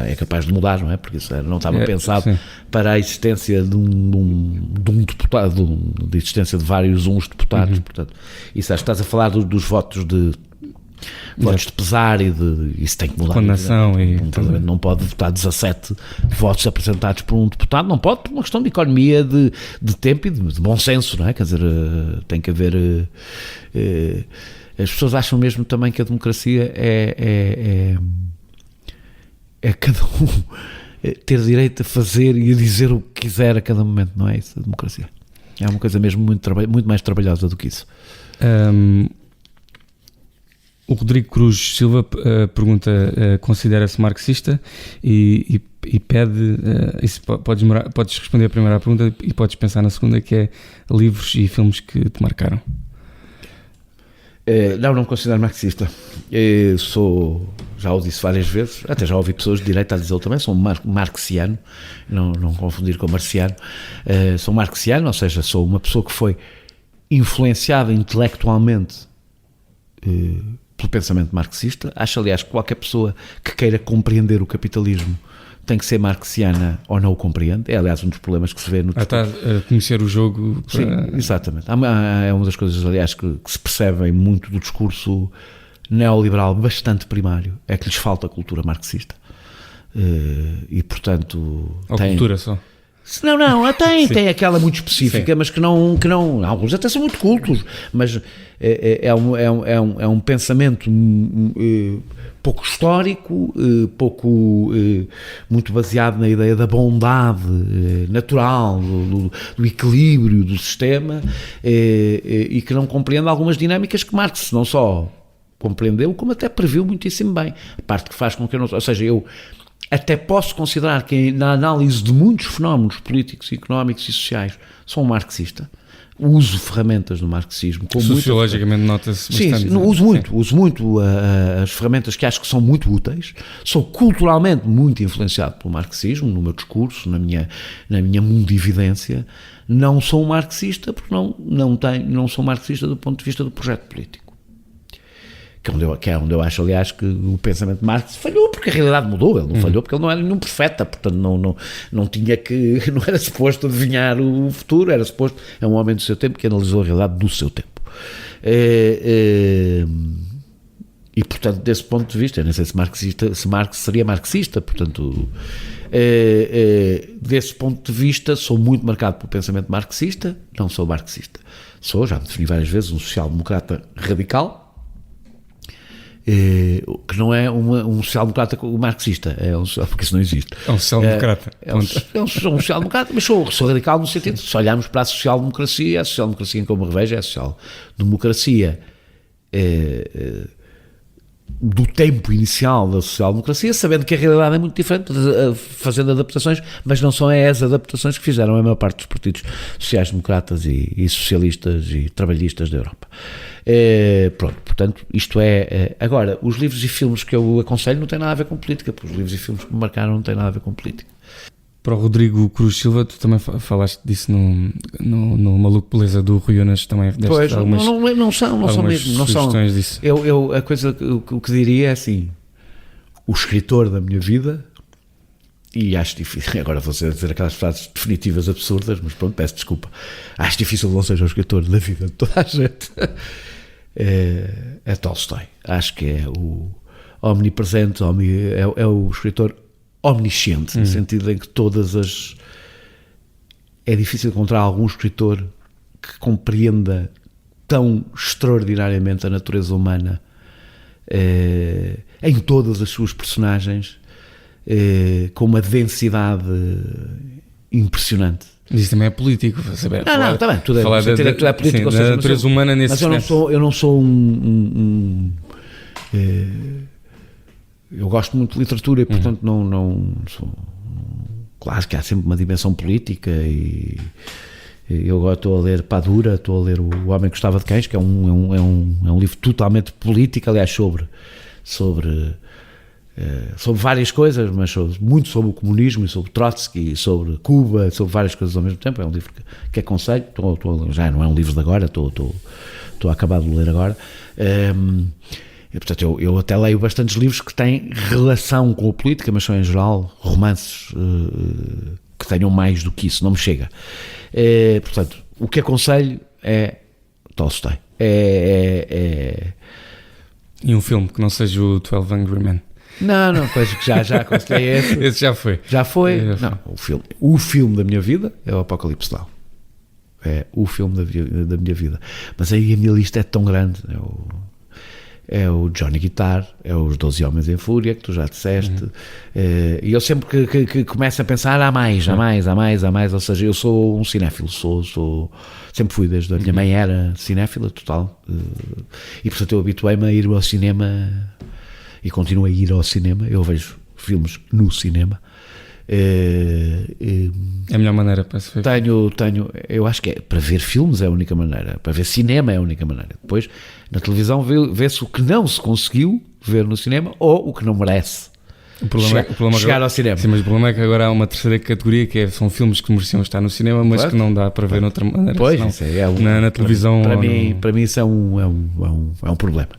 é capaz de mudar, não é? Porque isso não estava pensado para a existência de um deputado, de existência de vários deputados. Portanto, isso acho que estás a falar dos votos de pesar e isso tem que mudar. Condenação um Parlamento não pode votar 17 votos apresentados por um deputado, não pode, por uma questão de economia, de tempo e de bom senso, não é? Quer dizer, tem que haver... as pessoas acham mesmo também que a democracia é cada um ter direito a fazer e a dizer o que quiser a cada momento, não é isso a democracia? É uma coisa mesmo muito mais trabalhosa do que isso. O Rodrigo Cruz Silva pergunta, considera-se marxista e pede, isso podes responder a primeira pergunta e podes pensar na segunda, que é livros e filmes que te marcaram. Não me considero marxista. Já o disse várias vezes, até já ouvi pessoas de direita a dizê-lo também, sou marxiano, não confundir com marciano. Sou marxiano, ou seja, sou uma pessoa que foi influenciada intelectualmente pelo pensamento marxista. Acho, aliás, que qualquer pessoa que queira compreender o capitalismo tem que ser marxiana ou não o compreende. É, aliás, um dos problemas que se vê no discurso. Conhecer o jogo. Sim, exatamente. É uma das coisas, aliás, que se percebem muito do discurso neoliberal bastante primário, é que lhes falta a cultura marxista. E, portanto... Cultura só. Não, tem aquela muito específica, sim, mas que não, alguns até são muito cultos, mas é um pensamento pouco histórico, muito baseado na ideia da bondade natural, do equilíbrio do sistema, e que não compreende algumas dinâmicas que Marx não só compreendeu, como até previu muitíssimo bem. A parte que faz com que eu não... Ou seja, eu até posso considerar que na análise de muitos fenómenos políticos, económicos e sociais sou um marxista, uso ferramentas do marxismo. Sociologicamente nota-se bastante. Sim, uso muito as ferramentas que acho que são muito úteis. Sou culturalmente muito influenciado pelo marxismo, no meu discurso, na minha mundividência. Não sou um marxista porque não sou marxista do ponto de vista do projeto político. Que é onde eu acho, aliás, que o pensamento de Marx falhou, porque a realidade mudou. Ele não falhou porque ele não era nenhum profeta, portanto não tinha que, não era suposto adivinhar o futuro, era suposto, é um homem do seu tempo que analisou a realidade do seu tempo. E portanto, desse ponto de vista, eu nem sei se Marx seria marxista, portanto, desse ponto de vista sou muito marcado pelo pensamento marxista, não sou marxista. Já me defini várias vezes, um social-democrata radical, que não é um social-democrata marxista, porque isso não existe. É um social-democrata. É um social-democrata, mas sou radical no sentido, se olharmos para a social-democracia em que eu me revejo é a social-democracia do tempo inicial da social-democracia, sabendo que a realidade é muito diferente, fazendo adaptações, mas não são as adaptações que fizeram a maior parte dos partidos sociais-democratas e socialistas e trabalhistas da Europa. Pronto, portanto, isto é... Agora, os livros e filmes que eu aconselho não têm nada a ver com política, porque os livros e filmes que me marcaram não têm nada a ver com política. Para o Rodrigo Cruz Silva, tu também falaste disso no Maluco Beleza do Rui Unas, também deste pois, algumas não são mesmo, não são. Disso. A coisa, o que diria é assim, o escritor da minha vida, e acho difícil, agora vou dizer aquelas frases definitivas absurdas, mas pronto, peço desculpa, acho difícil que não seja o escritor da vida de toda a gente, é Tolstói. Acho que é o omnipresente, é o escritor omnisciente, no sentido em que é difícil encontrar algum escritor que compreenda tão extraordinariamente a natureza humana em todas as suas personagens, com uma densidade impressionante. Mas isso também é político. Saber, Não, está bem, tudo é político, sim, ou seja, da natureza humana nesse mas eu não sou eu gosto muito de literatura e, portanto, não sou... Claro que há sempre uma dimensão política e eu estou a ler Padura, estou a ler O Homem que Gostava de Cães, que é um livro totalmente político, aliás, sobre várias coisas, mas muito sobre o comunismo e sobre Trotsky, e sobre Cuba, sobre várias coisas ao mesmo tempo. É um livro que aconselho, já não é um livro de agora, estou a acabar de ler agora. E, portanto, eu até leio bastantes livros que têm relação com a política, mas são em geral romances que tenham mais do que isso, não me chega. Portanto, o que aconselho é Tolstói. E um filme que não seja o 12 Angry Men? Não, pois que já aconselhei esse. Esse já foi. Já foi? Não, o filme da minha vida é o Apocalipse Now. É o filme da minha vida. Mas aí a minha lista é tão grande. É o Johnny Guitar, é os 12 Homens em Fúria, que tu já disseste, e eu sempre que começo a pensar, há mais, ou seja, eu sou um cinéfilo, sempre fui, desde a minha mãe era cinéfila, total, e portanto eu habituei-me a ir ao cinema, e continuo a ir ao cinema, eu vejo filmes no cinema. É a melhor maneira para se ver. Eu acho que para ver filmes é a única maneira, para ver cinema é a única maneira. Depois, na televisão, vê-se o que não se conseguiu ver no cinema ou o que não merece chegar ao cinema. Sim, mas o problema é que agora há uma terceira categoria que são filmes que mereciam estar no cinema, mas que não dá para ver de outra maneira. Pois, na televisão. Para mim isso é um problema.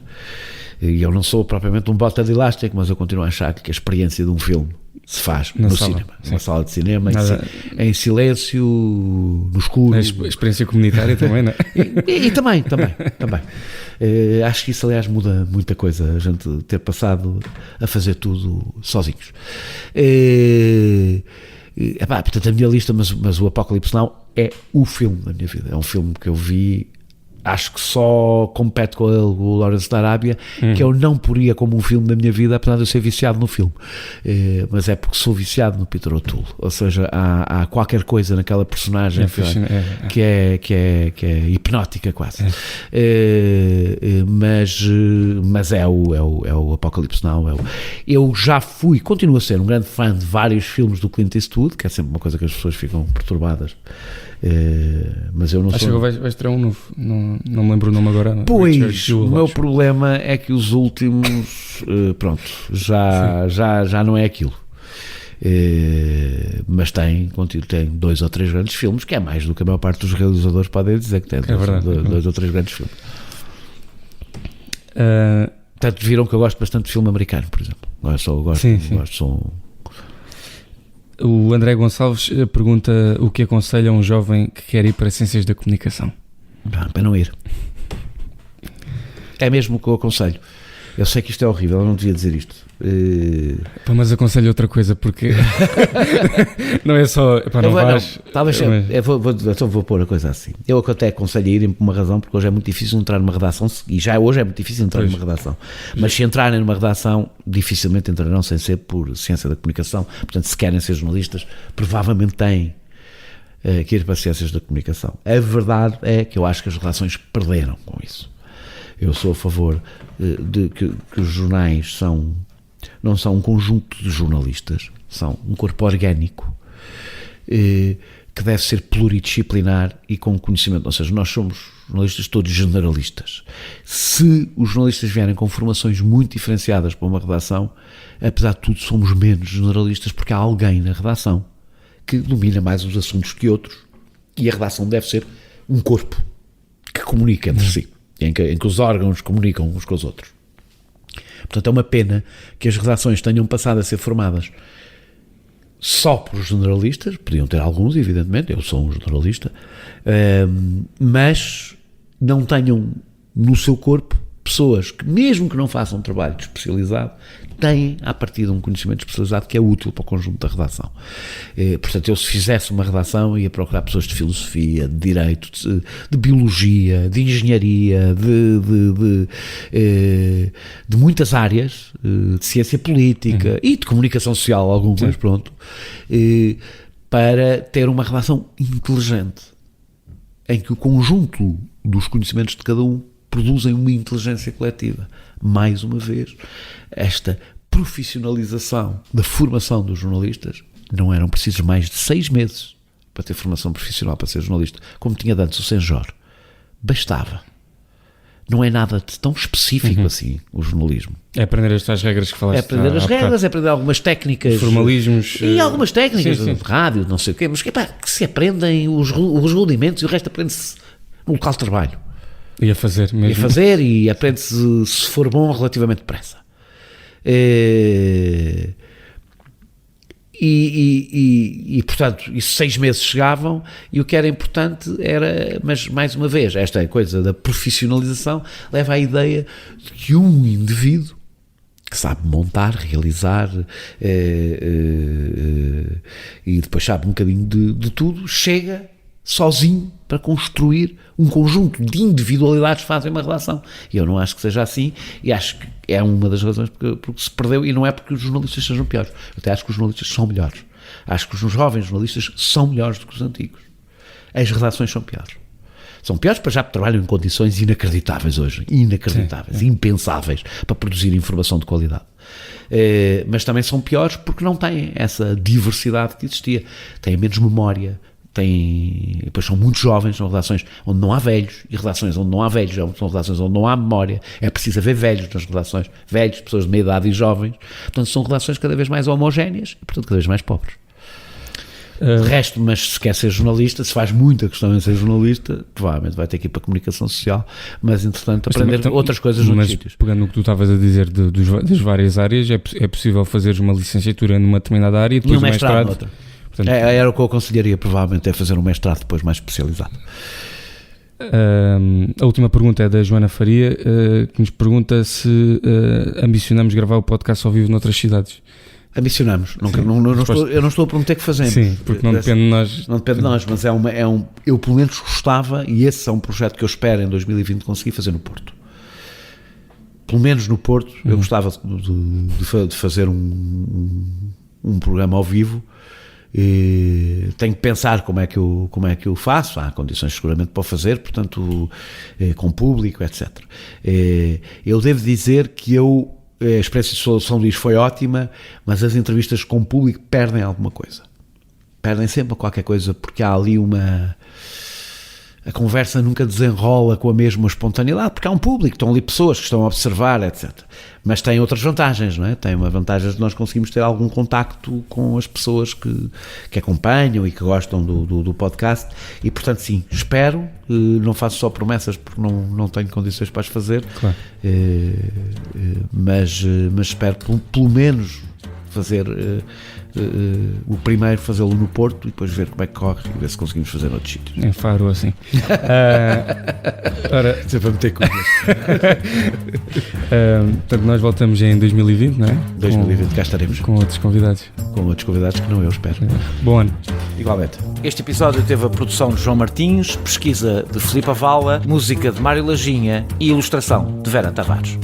E eu não sou propriamente um bota de elástico, mas eu continuo a achar que a experiência de um filme se faz no cinema, numa sala de cinema, em silêncio, no escuro. A experiência comunitária também, não é? E também. Acho que isso, aliás, muda muita coisa, a gente ter passado a fazer tudo sozinhos. Portanto, a minha lista, mas o Apocalipse Now é o filme da minha vida. É um filme que eu vi, acho que só compete com o Lawrence da Arábia, que eu não poria como um filme da minha vida, apesar de eu ser viciado no filme, mas é porque sou viciado no Peter O'Toole, ou seja, há qualquer coisa naquela personagem que é hipnótica quase, mas é o Apocalipse Now. Eu já continuo a ser um grande fã de vários filmes do Clint Eastwood, que é sempre uma coisa que as pessoas ficam perturbadas. Mas eu não acho sou... que vai estrear um novo, não me lembro o nome agora. Pois, o meu problema é que os últimos já não é aquilo, mas tem 2 ou 3 grandes filmes, que é mais do que a maior parte dos realizadores podem dizer que tem. Dois ou 3 grandes filmes. Portanto, viram que eu gosto bastante de filme americano, por exemplo. O André Gonçalves pergunta o que aconselha um jovem que quer ir para Ciências da Comunicação. Para não ir. É mesmo o que eu aconselho. Eu sei que isto é horrível, eu não devia dizer isto. Mas aconselho outra coisa, porque não é só... Vou pôr a coisa assim. Eu até aconselho a irem por uma razão, porque hoje é muito difícil entrar numa redação, e já hoje é muito difícil entrar numa redação. Mas se entrarem numa redação, dificilmente entrarão sem ser por Ciência da Comunicação. Portanto, se querem ser jornalistas, provavelmente têm que ir para Ciências da Comunicação. A verdade é que eu acho que as redações perderam com isso. Eu sou a favor de que os jornais não são um conjunto de jornalistas, são um corpo orgânico que deve ser pluridisciplinar e com conhecimento. Ou seja, nós somos jornalistas todos generalistas. Se os jornalistas vierem com formações muito diferenciadas para uma redação, apesar de tudo somos menos generalistas, porque há alguém na redação que domina mais os assuntos que outros, e a redação deve ser um corpo que comunica entre si, em que os órgãos comunicam uns com os outros. Portanto, é uma pena que as redações tenham passado a ser formadas só por generalistas, podiam ter alguns, evidentemente, eu sou um generalista, mas não tenham no seu corpo pessoas que, mesmo que não façam um trabalho especializado, têm, a partir de um conhecimento especializado que é útil para o conjunto da redação. Portanto, eu se fizesse uma redação ia procurar pessoas de filosofia, de direito, de biologia, de engenharia, de muitas áreas, de ciência política e de comunicação social, algumas, pronto, para ter uma redação inteligente, em que o conjunto dos conhecimentos de cada um produzem uma inteligência coletiva. Mais uma vez, esta profissionalização da formação dos jornalistas, não eram precisos mais de 6 meses para ter formação profissional para ser jornalista, como tinha antes o Senjor. Bastava. Não é nada de tão específico assim, o jornalismo. É aprender estas regras que falaste. É aprender as regras, é aprender algumas técnicas. Formalismos. E algumas técnicas sim. de rádio, não sei o quê, mas que se aprendem os rudimentos e o resto aprende-se no local de trabalho. E a fazer mesmo. E a fazer, e aprende-se, se for bom, relativamente depressa. Portanto, isso 6 meses chegavam, e o que era importante era, mas mais uma vez, esta coisa da profissionalização leva à ideia de que um indivíduo que sabe montar, realizar e depois sabe um bocadinho de tudo, chega sozinho para construir um conjunto de individualidades que fazem uma relação. E eu não acho que seja assim, e acho que é uma das razões porque se perdeu, e não é porque os jornalistas sejam piores. Eu até acho que os jornalistas são melhores. Acho que os jovens jornalistas são melhores do que os antigos. As redações são piores. São piores para já porque trabalham em condições inacreditáveis hoje. Inacreditáveis, impensáveis, para produzir informação de qualidade. Mas também são piores porque não têm essa diversidade que existia. Têm menos memória, depois são muito jovens, são redações onde não há velhos, e redações onde não há velhos são redações onde não há memória. É preciso haver velhos nas redações, velhos, pessoas de meia idade e jovens. Portanto, são redações cada vez mais homogéneas e, portanto, cada vez mais pobres. De resto, mas se quer ser jornalista, se faz muita questão em ser jornalista, provavelmente vai ter que ir para a comunicação social, mas entretanto aprender outras coisas noutros sítios. Pegando no que tu estavas a dizer das várias áreas, é possível fazeres uma licenciatura numa determinada área e depois um mestrado noutra. Portanto, era o que eu aconselharia, provavelmente, é fazer um mestrado depois mais especializado. A última pergunta é da Joana Faria, que nos pergunta se ambicionamos gravar o podcast ao vivo noutras cidades. Ambicionamos. Eu não estou a prometer que fazemos. Sim, porque não depende de nós. Não depende de nós, mas eu pelo menos gostava, e esse é um projeto que eu espero em 2020 conseguir fazer no Porto. Pelo menos no Porto, eu gostava de fazer um programa ao vivo. Tenho que pensar como é que eu faço. Há condições seguramente para o fazer, portanto, com público, etc. Eu devo dizer que a experiência de São Luís foi ótima, mas as entrevistas com público perdem alguma coisa. Perdem sempre qualquer coisa, porque há ali a conversa nunca desenrola com a mesma espontaneidade, porque há um público, estão ali pessoas que estão a observar, etc. Mas tem outras vantagens, não é? Tem uma vantagem de nós conseguimos ter algum contacto com as pessoas que acompanham e que gostam do podcast, e portanto sim, espero, não faço só promessas porque não tenho condições para as fazer, claro. Mas espero pelo menos fazer o primeiro, fazê-lo no Porto e depois ver como é que corre e ver se conseguimos fazer noutros sítios. Em Faro, assim. Sempre a meter coisas. Portanto, nós voltamos em 2020, não é? 2020, cá estaremos. Com outros convidados. Com outros convidados que não eu espero. Bom ano. Igualmente. Este episódio teve a produção de João Martins, pesquisa de Filipe Avala, música de Mário Lajinha e ilustração de Vera Tavares.